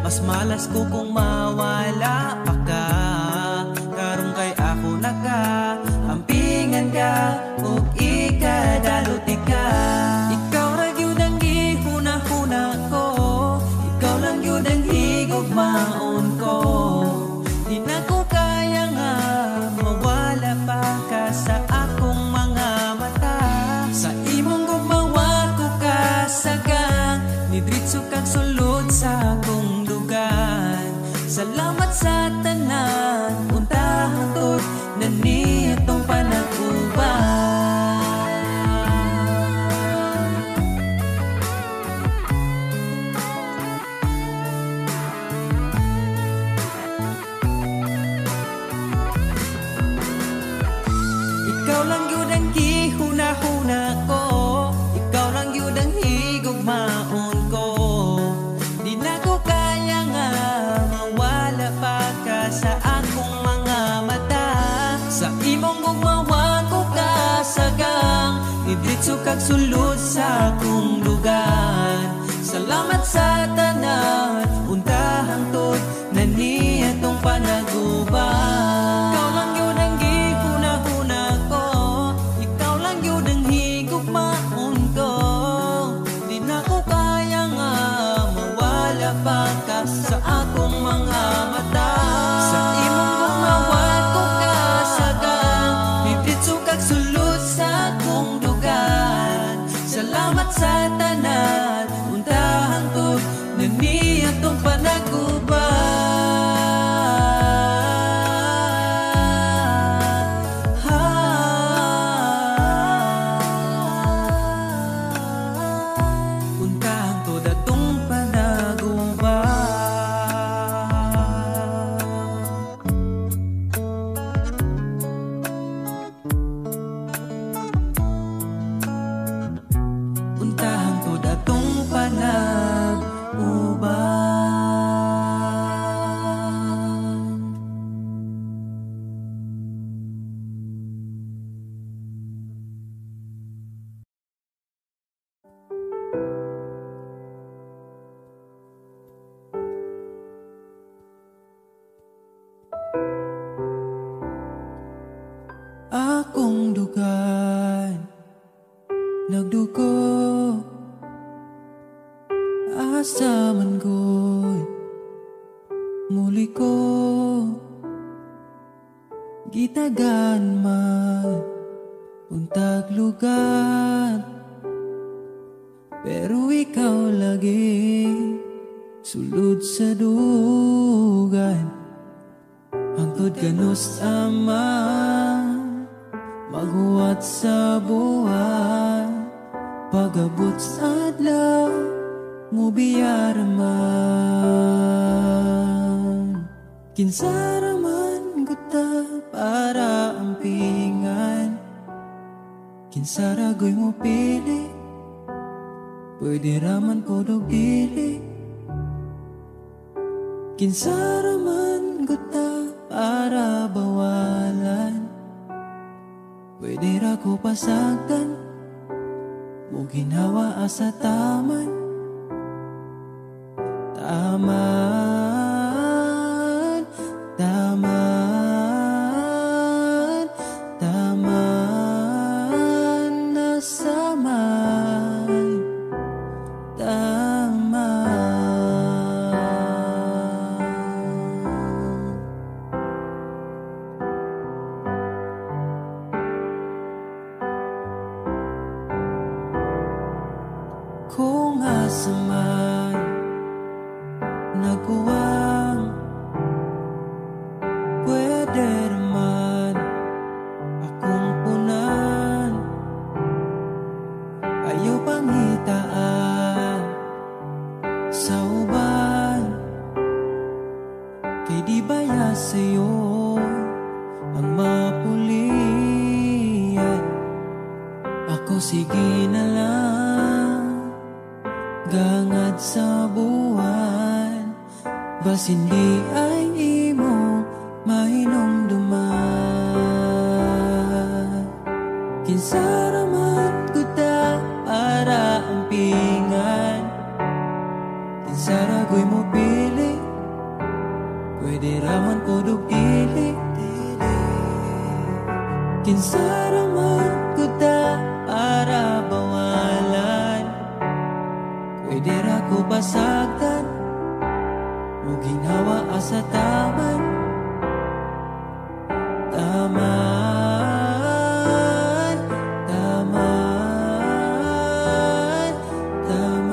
mas malas ko kung mawala pa ka. Karong kay ako naka ampingan ka ug ikadalot ka. Ikaw ra gyud ang gihuna-huna ko, ikaw lang gyud ang higugmaon ko. Di na ko kaya nga mawala pa ka sa akong mga mata. Sa imong gugmawa ko kasagang, nidritso kag sulod sa akong dugan. Salamat sa tanan, unta hangtod na niya tong panag-uban. Ikaw lang yun ang gihuna-huna ko, ikaw lang yun ang higugmaon ko. Di na ko kaya nga mawala pa ka sa akong mga mata. Sa imong gugmawa ko kasagang, idritso kag sulod sa akong lugar. Salamat sa tanan, unta hangtod na niya tong panag-uban. Ikaw lang yun ang gihuna-huna ko, ikaw lang yun ang higugmaon ko. Di na ko kaya nga mawala pa ka sa akong mga mata. Sa imong gugmawa ko kasagang, nidritso kag sulod sa akong dugan. Salamat sa tanan, unta hangtod na niya tong panag-uban. Unta hangtod atong panag-uban. Unta hangtod atong panag-uban. Akong dugan nagdugo, asa man ko'y muli ko gitagan man untag lugar. Pero ikaw lagi sulod sa dugan, hangtod kanus ama maghuwat sa buwan. Pagabot sa adlaw mo biyaraman, kinsaraman guta para ampingan. Kinsaragoy mo pili, pwede raman ko dog dili. Kinsaraman guta para bawalan, pwede ra ko pasagdan, mo ginawa asa taman. Taman, taman, taman, nasaman, taman. Kung asaman nagkuwang pwede naman akong punan, ayaw pangitaan sa uban, kay di baya sa'yo ang mapulian. Ako sige na lang gangad sa buwan, bas hindi ay imong mahinumduman. Kinsaraman ko ta para ampingan, kinsaragoy mo pili, pwede raman po dugdili. Kinsaraman ko ta para bawalan, pwede ra ko pasagdan, o ginhawa asa taman. Taman, taman, taman,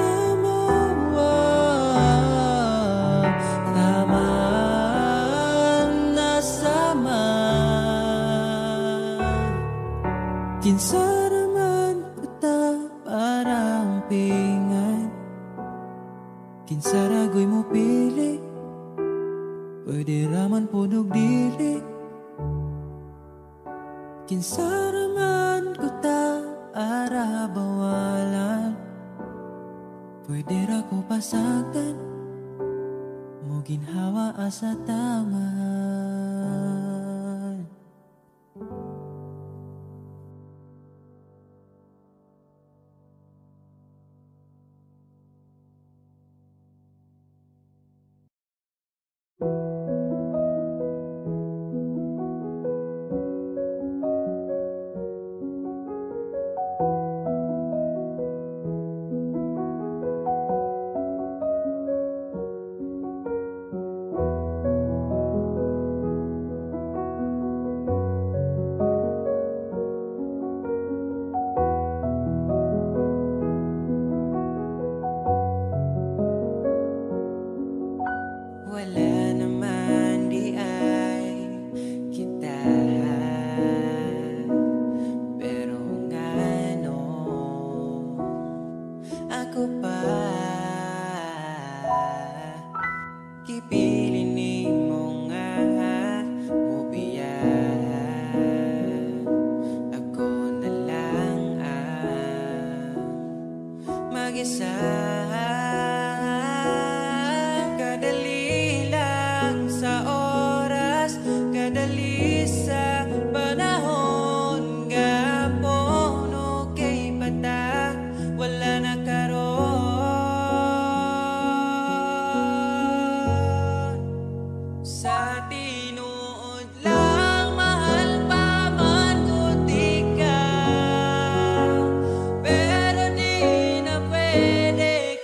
taman, taman, nasaman. Kinsaraman ko ta para ampingan, kinsaragoy mo pili, pwede raman po dugdili. Kinsaraman ko ta para bawalan, pwede ra ko pasagdan, mo ginhawa asa taman. Wala naman di ay kita, pero ngano ako pa kipili nimo nga mubiya. Ako na lang ang mag-isa. Kadali lang sa oras, kadali sa panahon, gapon o kay bata, wala na karon. Sa tinuod lang mahal pa man ko tika, pero di na pwede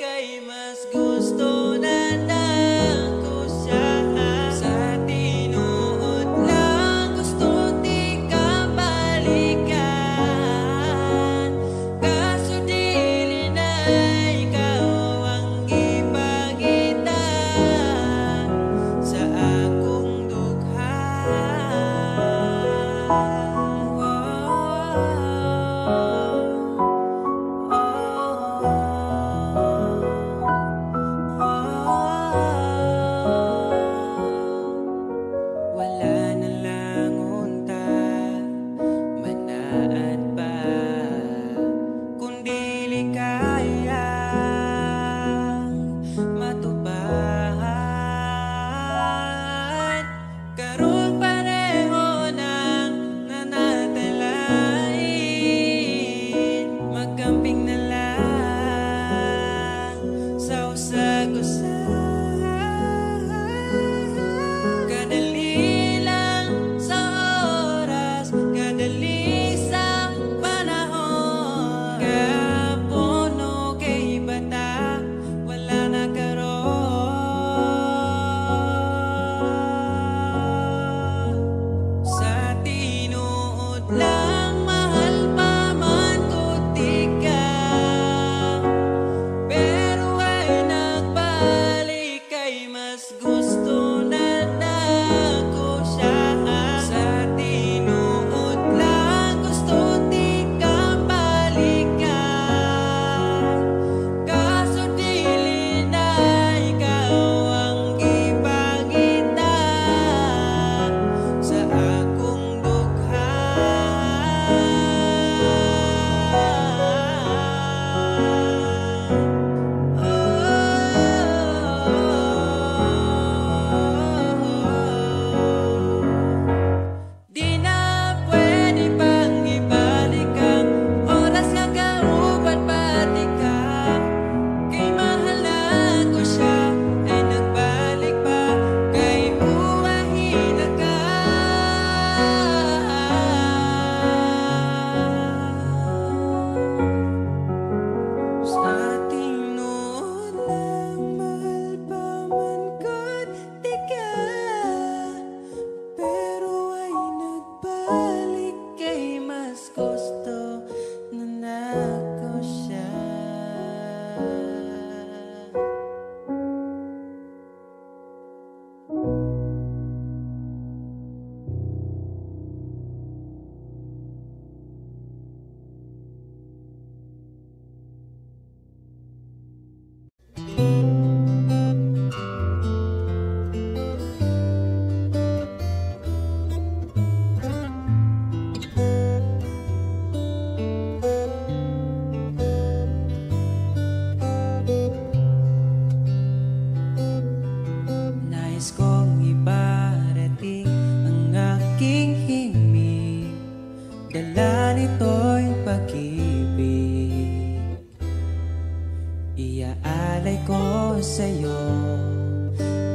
buhay ko sa'yo.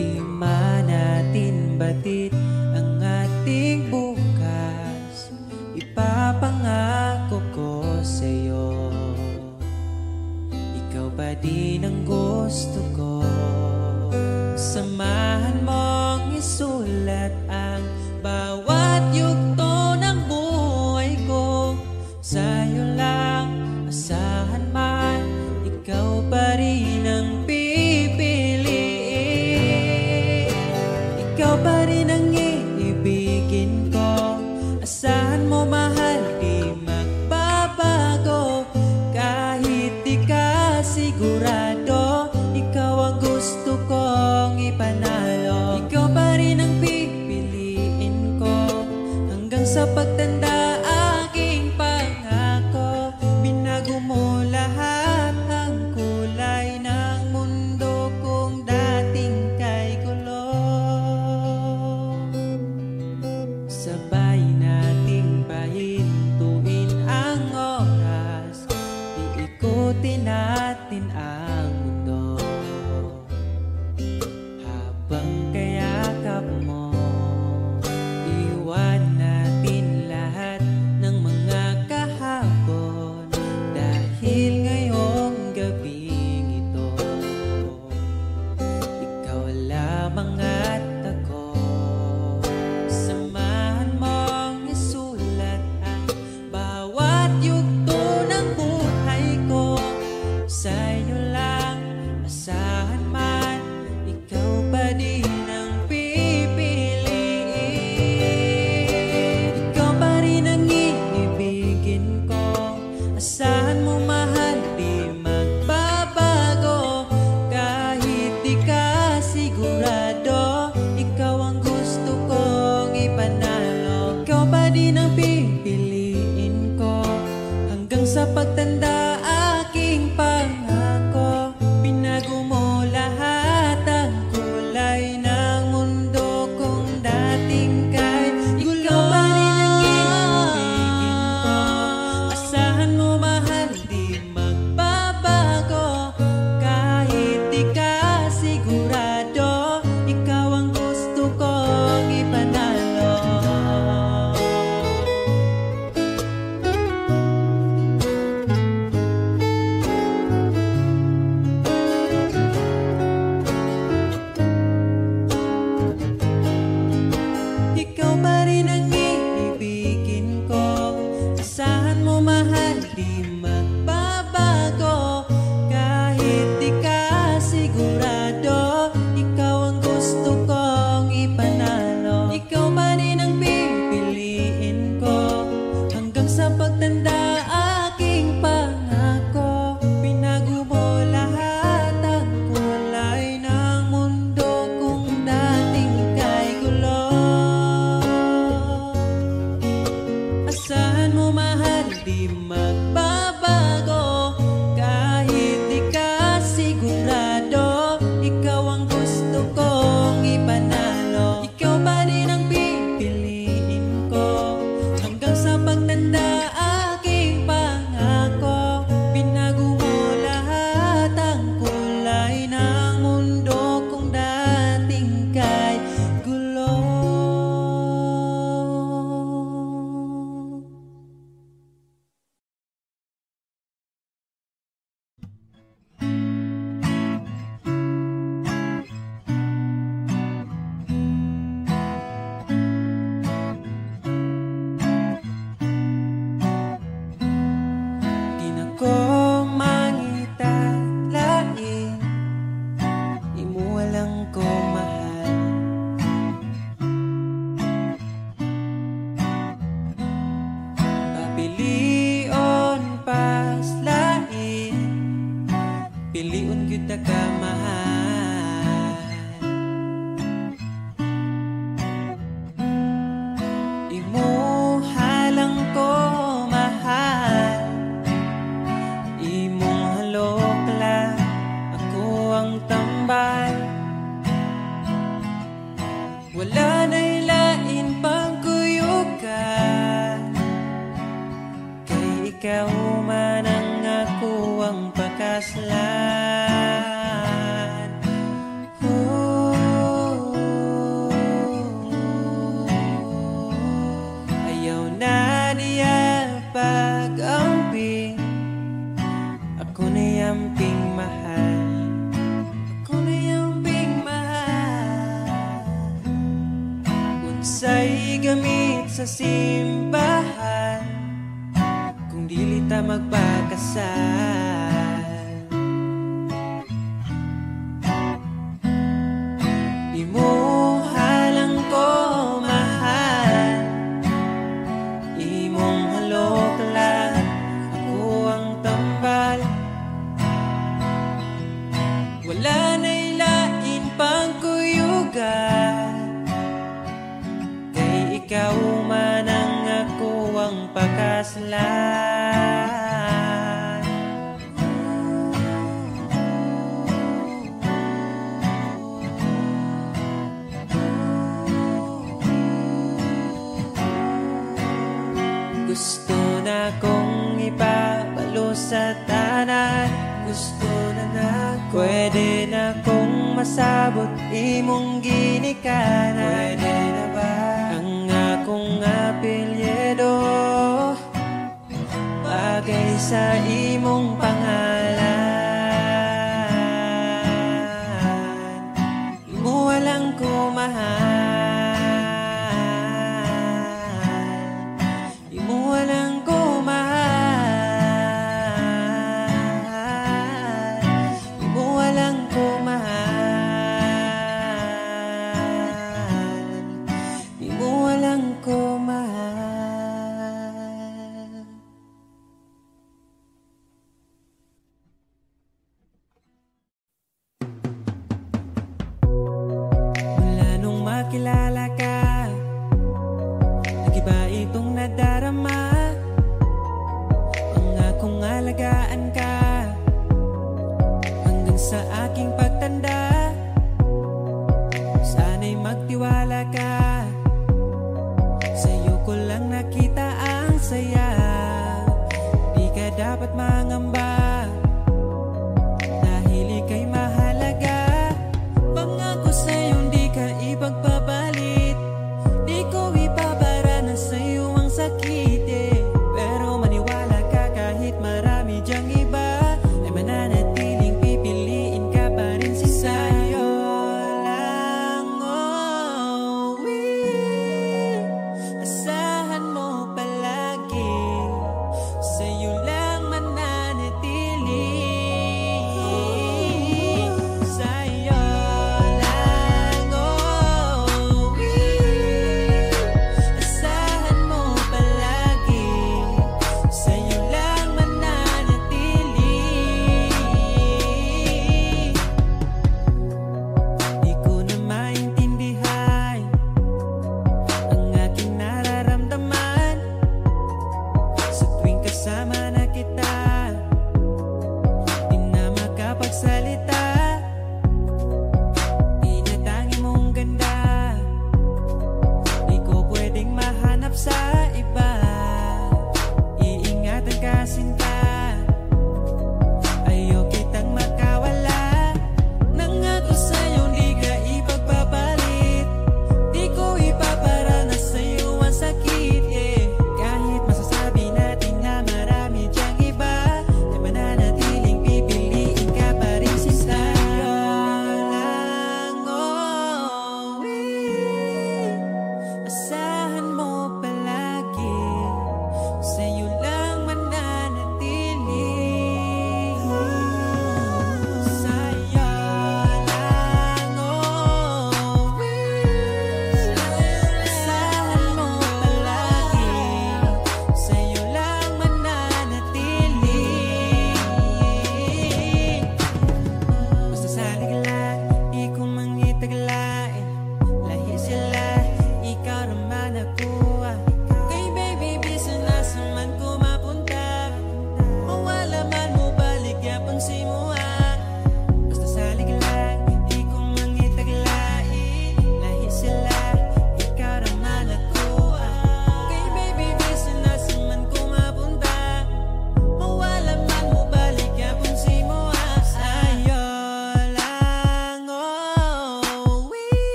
Di man natin batid ang ating bukas, ipapangako ko sa'yo, ikaw pa din ang gusto ko. Samahan mong isulat ang bawat yugto ng buhay ko. Sa'yo lang asahan man, ikaw pa rin ang pipiliin. Ikaw pa rin ang iibigin ko. Asahan mo mahal, di magbabago. Kahit di ka sigurado, ikaw ang gusto kong ipanalo. Ikaw pa rin ang pipiliin ko hanggang sa pagtanda. Aking pangako, binago mo lahat ang kulay ng mundo kung dating kay gulo. Sabay nating pahintuin ang oras, iikutin natin ang mundo. Habang kayakap mo, iwan natin lahat ng mga kahapon. Dahil ngayong gabing ito, ikaw lamang at ako. Samahan mong isulat ang bawat yugto ng buhay ko. Sa'yo lang asahan man, ikaw pa din ang pipiliin. Ikaw pa rin ang iibigin ko. Asahan mo mahal, di magbabago. Kahit di ka sigurado, ikaw ang gusto kong ipanalo. Ikaw pa din ang pipiliin ko hanggang sa pagtanda. Aking pangako, binago mo lahat ang kulay ng mundo kung dating kay gulo. Ikaw pa rin ang iibigin ko. Asahan mo mahal, di magbabago. Kahit di ka sigurado, ikaw ang gusto kong ipanalo. Ikaw pa rin ang iibigin ko. Asahan mo mahal, di magbabago. Kahit di ka sigurado, ikaw ang gusto kong ipanalo. Ikaw pa rin ang pipiliin ko hanggang sa pagtanda. Aking pangako, binago mo lahat ang kulay ng mundo kung dating kay gulo. Asahan mo mahal, di magbabago. Kahit di ka sigurado, ikaw ang gusto kong ipanalo. Ikaw pa rin ang pipiliin ko hanggang sa pagtanda. Aking pangako, binago mo lahat ang kulay ng mundo kung dating kay gulo. Di na ko mangitalain, imo walang ko mahal. Papilion pas lain, piliun kita ka mahal. Imo halang ko mahal. Imong halok lang, ako ang tambal. Wala na'y lain pang kuyugan, kay ikaw man ang ako ang pakaslan. yamping mahal. Ako na yamping mahal. Unsay gamit sa simbahan kung dili ta magpakasal. Imuhalang ko mahal, imong halok lang, ako ang tambal. Wala na'y lain pang kuyugan, kay ikaw man ang ako ang pagkaslan. Gusto na kong ipabalo sa tanan, gusto na pwede na kong masabot imong ginikanan. Pwede na ba ang akong apelyido bagay sa imong pangalan? Imo walang ko mahal, walang ko mahal, imo walang ko mahal, imo walang ko mahal.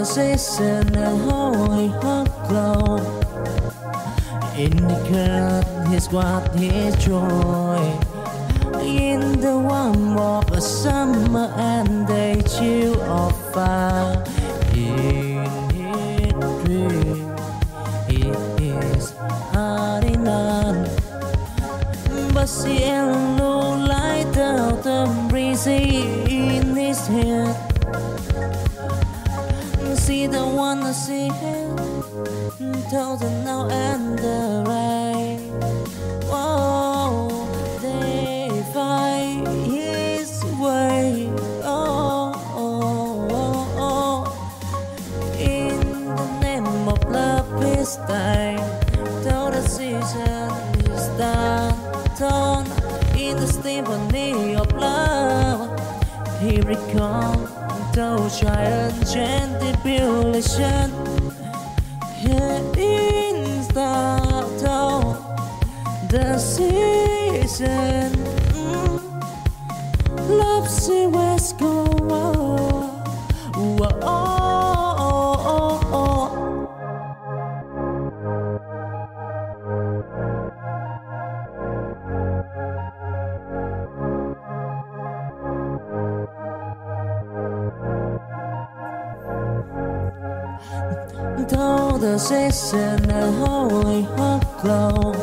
season a holy hot glow. Indicate his what his joy. In the warmth of a summer and day chill of fire. In his dream, it is ordinary. But see low light out the breezy in his head. See the one I see him, told the now and the rain. Oh, they find his way. Oh, oh, oh, oh. In the name of love is time. Till the season is done. Torn in the symphony of love. Here it comes. Those giant tribulation. Here in the season. Love see West go. Oh, oh, oh, oh. Though the season a holy hot glow.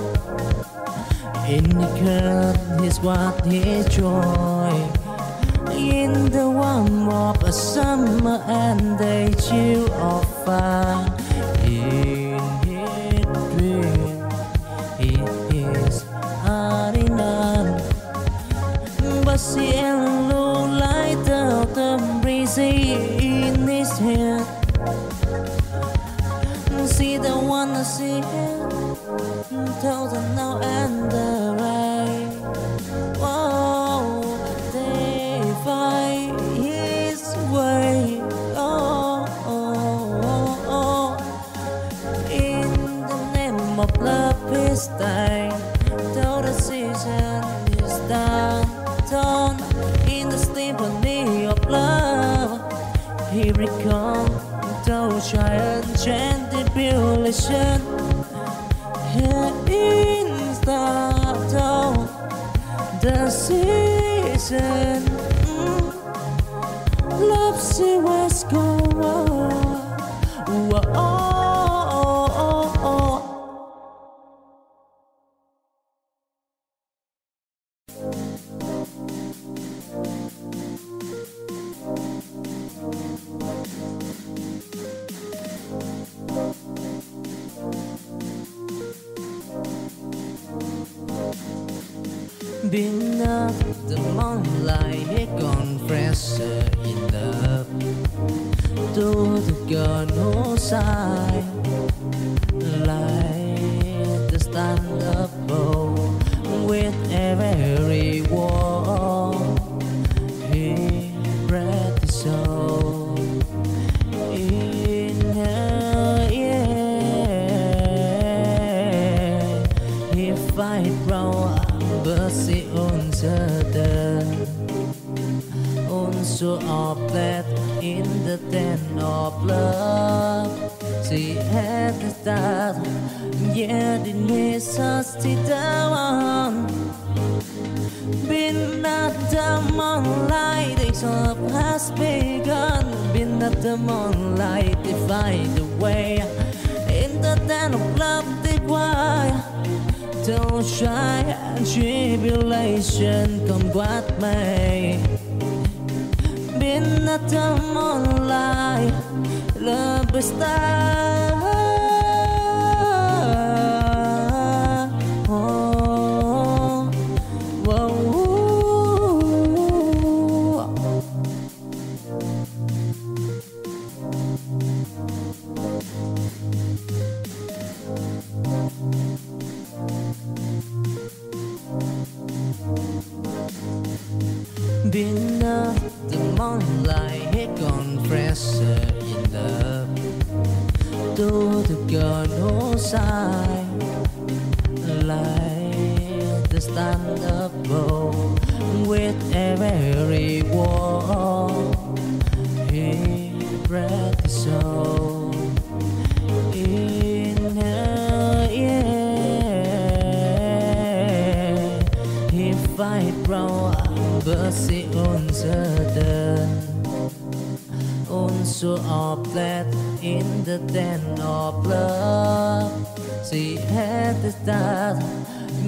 Indicate his what his joy. In the warmth of a summer and day chill of fire. In his dream, it is ordinary. But see low light out the breezy in his head. See the one I see him, told the now and the rain. Oh, they find his way. Oh, oh, oh, oh. In the name of love is time. Till the season is done. Torn in the symphony of love. Here it comes. Those giant tribulation. Here in the season. Love see West go. Oh, oh, oh, oh. Been up the moonlight, he gone fresher in love. To the girl no side, like the stand up bow with every wall. He bred the soul in her ear. He fight round. Bersih uncertain, so oplet in the tent of love. She had the start, yet it needs us to down. Been at the moonlight, the love has begun. Been at the moonlight, they find the way. In the tent of love, they why. Don't shy and tribulation come what may. Been at the moonlight, love is there. Oh, whoa. Been up the moonlight, he gone fresher in love. To the girl no side, like the stand up bow with every wall. He bred the soul in her, yeah. If I grow bớt uncertain also oplet in the den of love. She had the start,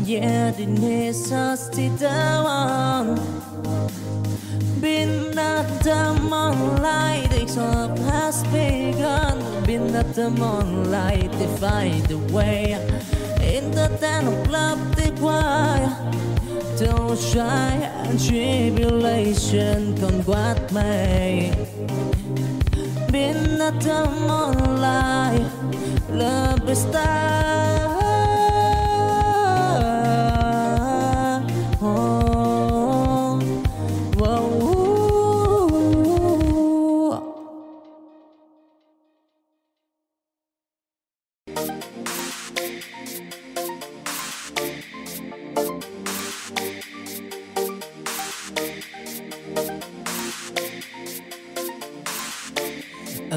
yet it needs us to down. Been at the moonlight, the club has begun. Been at the moonlight, they find the way. In the den of love, they cry. Don't shy and tribulation come what may. Been at the moonlight, love is star. Oh, whoa.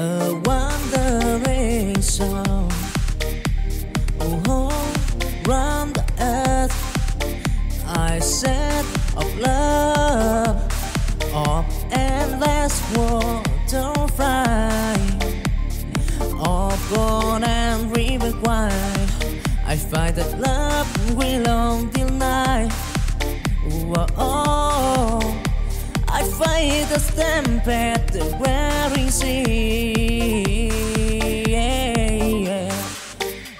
A wandering soul, oh, round the earth. I said of love, of endless water fry, of gold and river wide. I find that love will on till night. Oh, I fight the stampede, the wearing sea, yeah.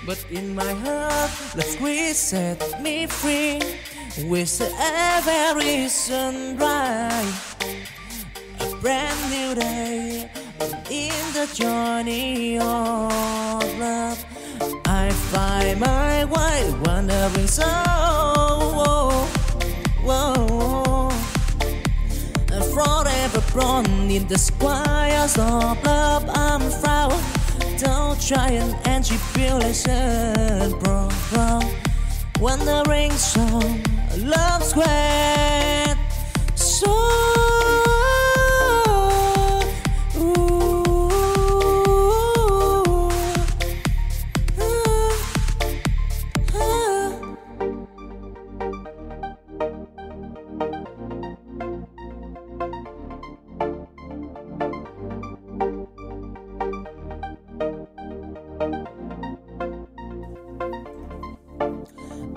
But in my heart, the squeeze set me free. With every sunrise, a brand new day, in the journey of love, I find my way, wandering soul. Whoa. Forever born in the squires of love, I'm proud. Don't try and tribulation, bro. Wandering song, love squared, so.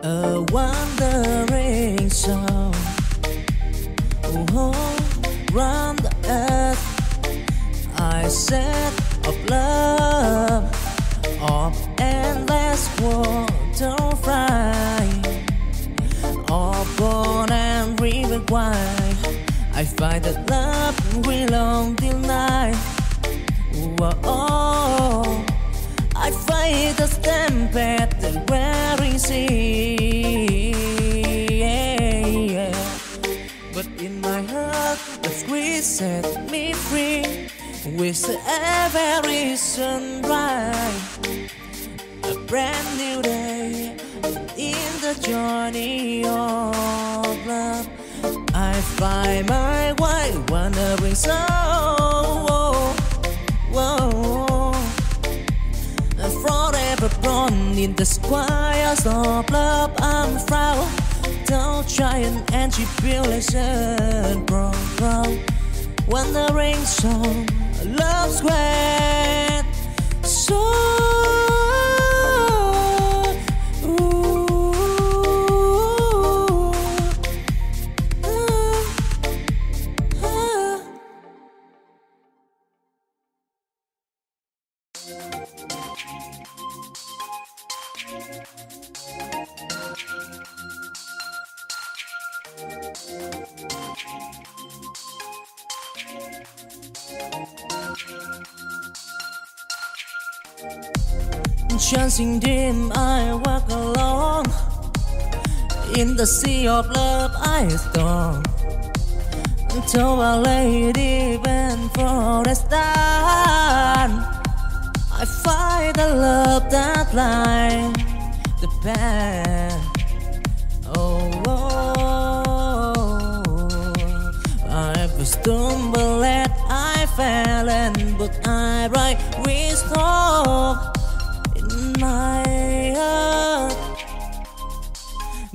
A wandering soul, oh, round the earth. I said of love, of endless water fry, of gold and river wide. I find that love will on till night. Oh, I fight the stampede, the wearing sea, yeah. But in my heart, the squeeze set me free. With every sunrise, a brand new day, in the journey of love, I find my way, wandering soul. Whoa. Forever born in the squires of love, I'm proud. Don't try and tribulation, bro. Wandering song, love squared, so. Chancing dim, I walk alone. In the sea of love, I storm. Until Our Lady bent for a stand. I find the love that lies the path. Oh, I stumbled, I fell, and but I right we stop in my heart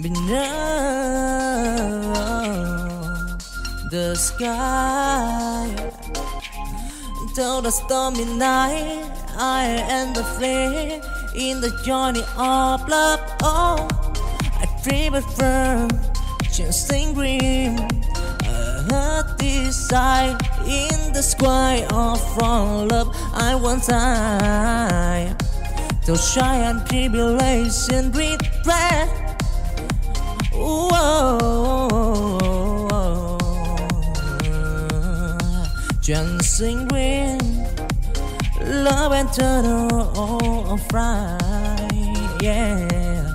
beneath the sky. Till the stormy night, I and the flame in the journey of love. Oh, I dream it firm, chasing dream. I heard desire in the sky of our love. I want time to shine and tribulation regret. Dancing green, love and turtle of right, yeah.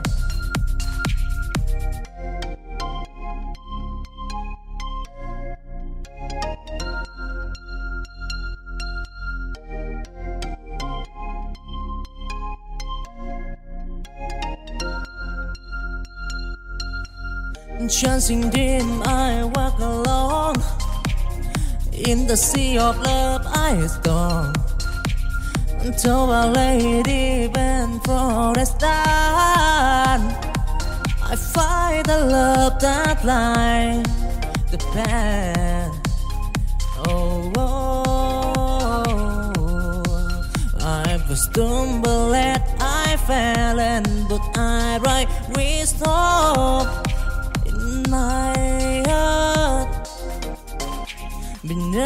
Chasing dream, I walk alone. In the sea of love, I storm. Until a lady bent for a stand. I find the love that lies the path. Oh, I stumbled and I fell, and but I right we stop in my heart beneath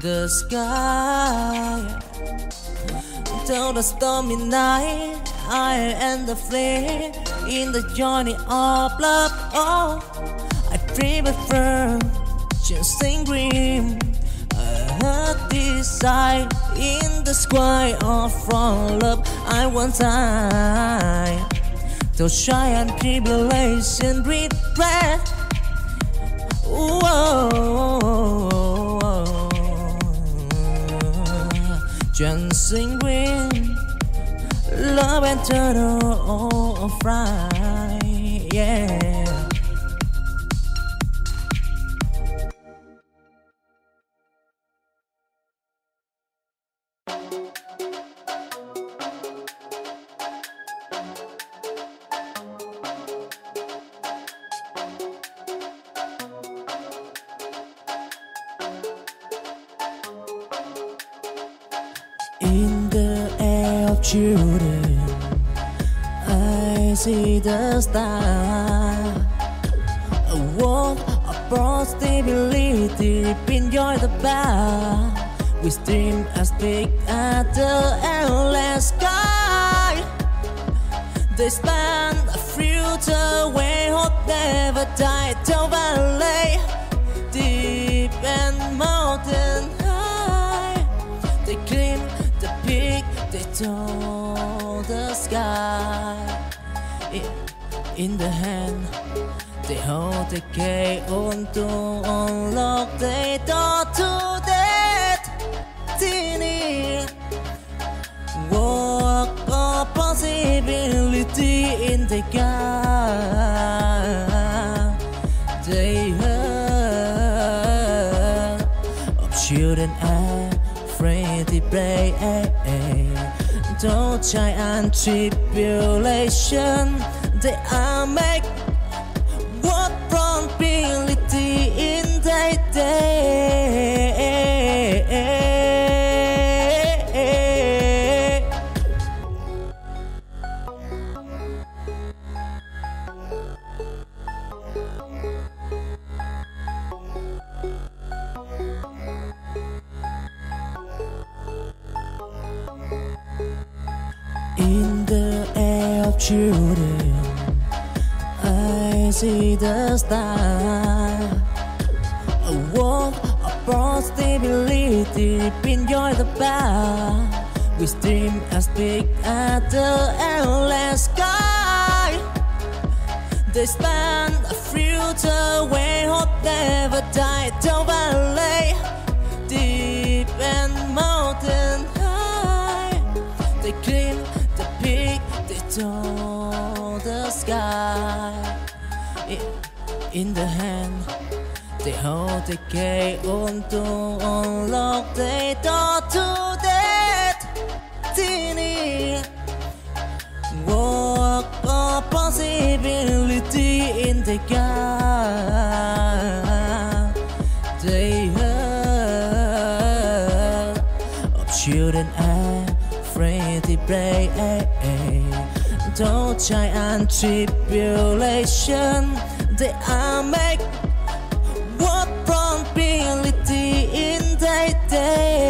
the sky. Till the stormy night, I and the flame in the journey of love. Oh, I dream it firm, chasing dream. I heard desire in the sky of our love. I want time to shine and tribulation regret. Dancing green, love and turtle of right, yeah. In the air of children, I see the star. A world of possibility, enjoy the bar. We stream as big as the endless sky. They span a future where hope never died. Till valley, deep and mountain high, they climb the peak, they told the sky. In the hand, they hold the key on to unlock the door to destiny. Walk of possibility in the gap. They heard of children afraid to play. Don't try and tribulation. They are make what probability in their day. In the air of children, I see the star. A world of possibility, enjoy the bar. We stream as big as the endless sky. They span a future where hope never died. Till valley, deep and mountain high, they climb the peak, they told the sky. In the hand, They hold the key to unlock the door to destiny. Walk a possibility in the gap. They heard of children afraid to play. Though giant tribulation, they are make what probability in their day.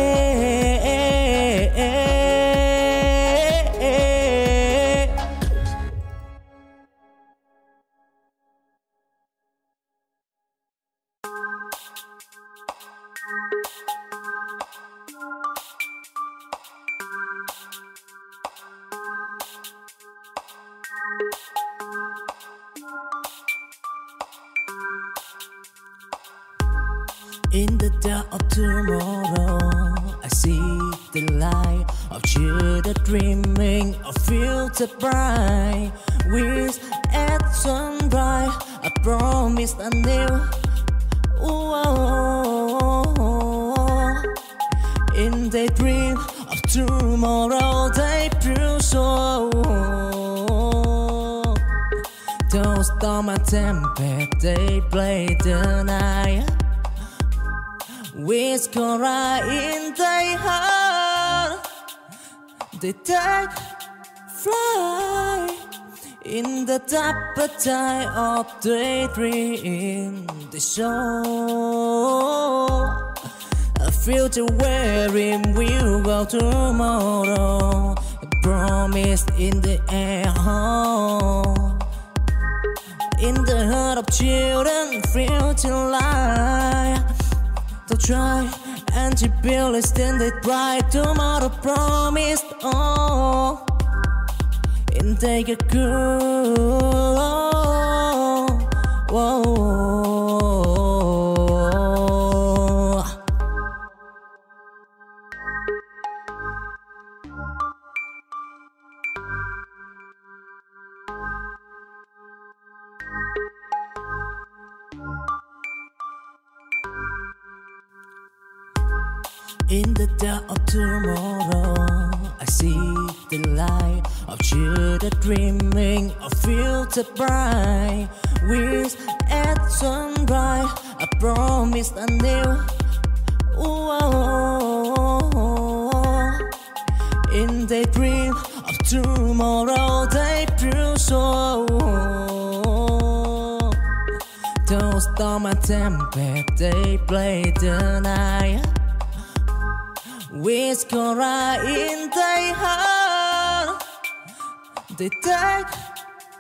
In the dark of tomorrow, I see the light of children dreaming of future bright. With at sunrise, I promise a new. In the dream of tomorrow, they prove so. Those storm and tempest, they play the night. With Cora in their heart, they take flight in the appetite of the dream. They show a future wherein we'll go tomorrow. A promise in the air, in the heart of children, future life. To try and to build a standard bright tomorrow promised. Oh, and take a cool. In the dark of tomorrow, I see the light of children dreaming of future bright. With at sunrise, I promise a new. In the dream of tomorrow, they prove so. Those storm and tempest, they play the night. With Cora in their heart, they take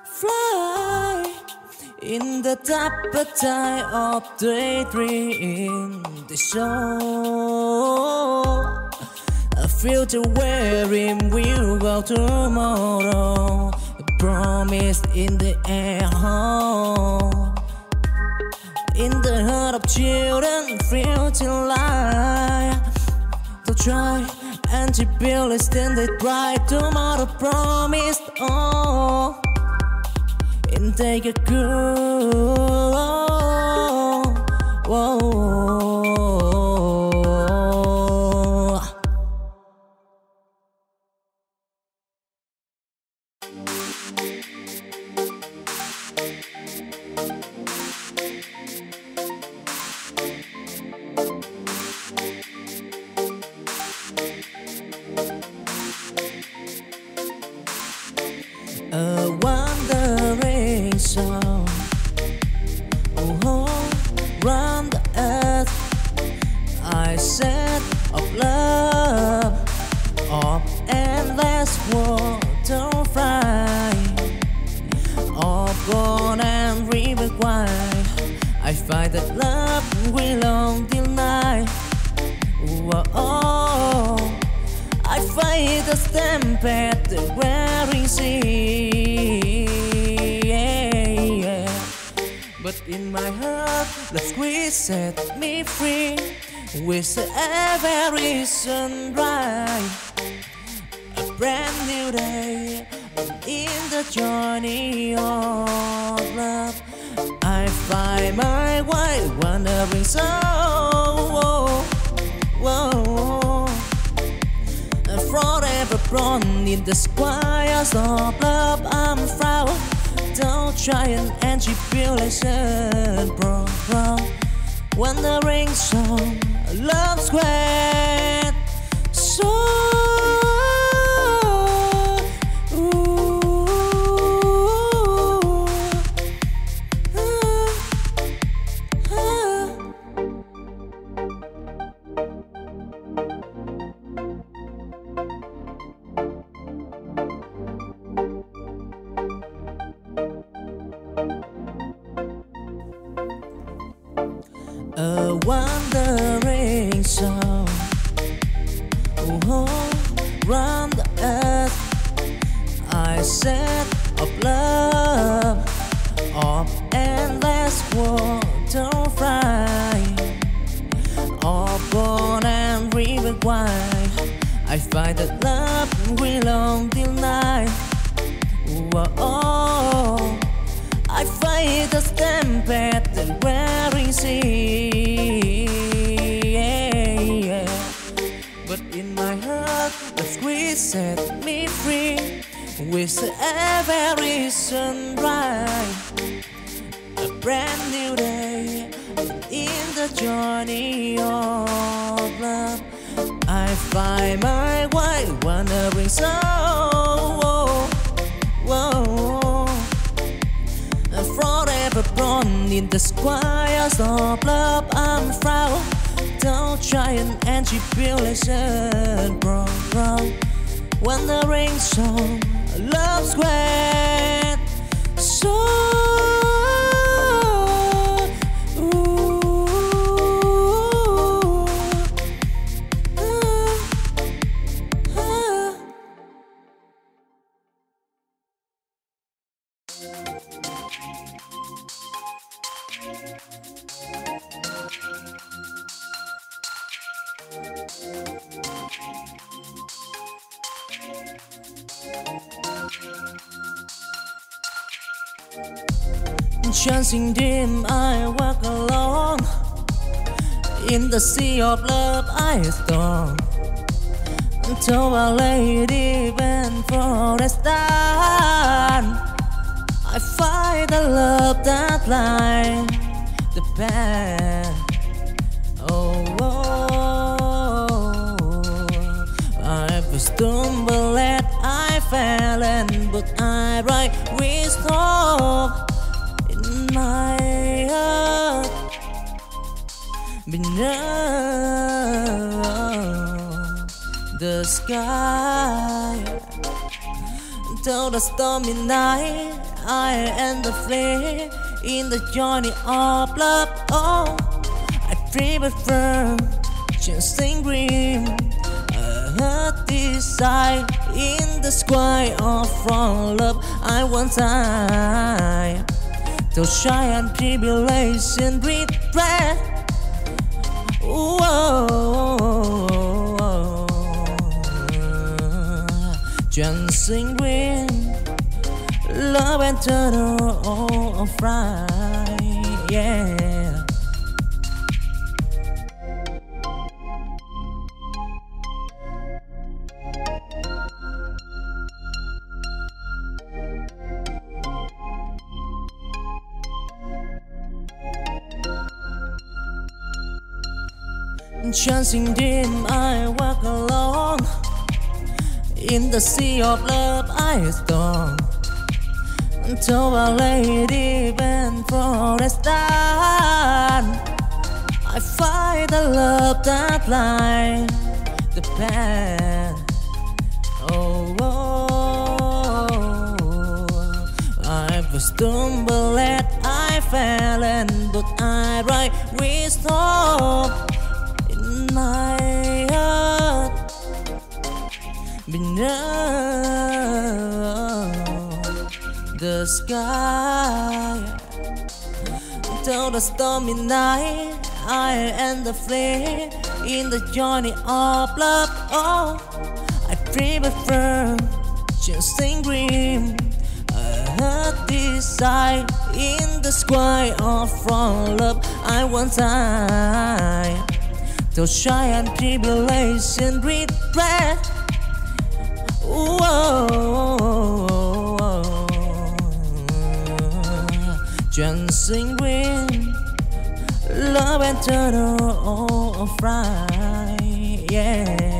flight in the appetite of the dream. They show a future wherein we'll go tomorrow. A promise in the air, in the heart of children, future life. To try and to build a standard bright tomorrow promised. Oh, and take a cool. A wandering song, round the earth. I said of love, of endless water fry, of gold and river wide. I find that love will long deny. I fight the stamp at the wearing sea. But in my heart, love squeeze set me free. With every sunrise, a brand new day, and in the journey of love, I I find my way wandering so forever born in the squares of love I'm proud. Don't try an anti-population, bro. Wandering song, love square. So a wandering song, round the earth. I said of love, of endless water fly, of born and river wide. I find that love will on till night. Oh, I fight the stampede and wearing sea. But in my heart, the squeeze set me free. With every sunrise, a brand new day in the journey of love. I find my way wandering so forever born in the squares of love I'm proud. Don't try an anti-population, bro. Wandering song, love square. So chancing dim, I walk along. In the sea of love I storm, until Our Lady bend for a stand. I find the love that lies the path. I stumbled and I fell, and but I right wisdom in my heart beneath the sky. Till the stormy night, I and the flame in the journey of love. Oh, I dream of firm, chasing green. Desire in the sky of from love. I want time to shine and tribulation breathe breath. Dancing green, love and turtle of right, yeah. Chancing dim, I walk along. In the sea of love I storm, until Our Lady bend for a stand. I find the love that lies the path. I stumbled and I fell, and but I right wisdom in my heart beneath the sky. Till the stormy night, I and the flame in the journey of love. Oh, I dream of firm, chasing green. heart desire in the sky of from love. I want time to shy and tribulation regret. Chuyển sinh nguyên love and turn of right, yeah.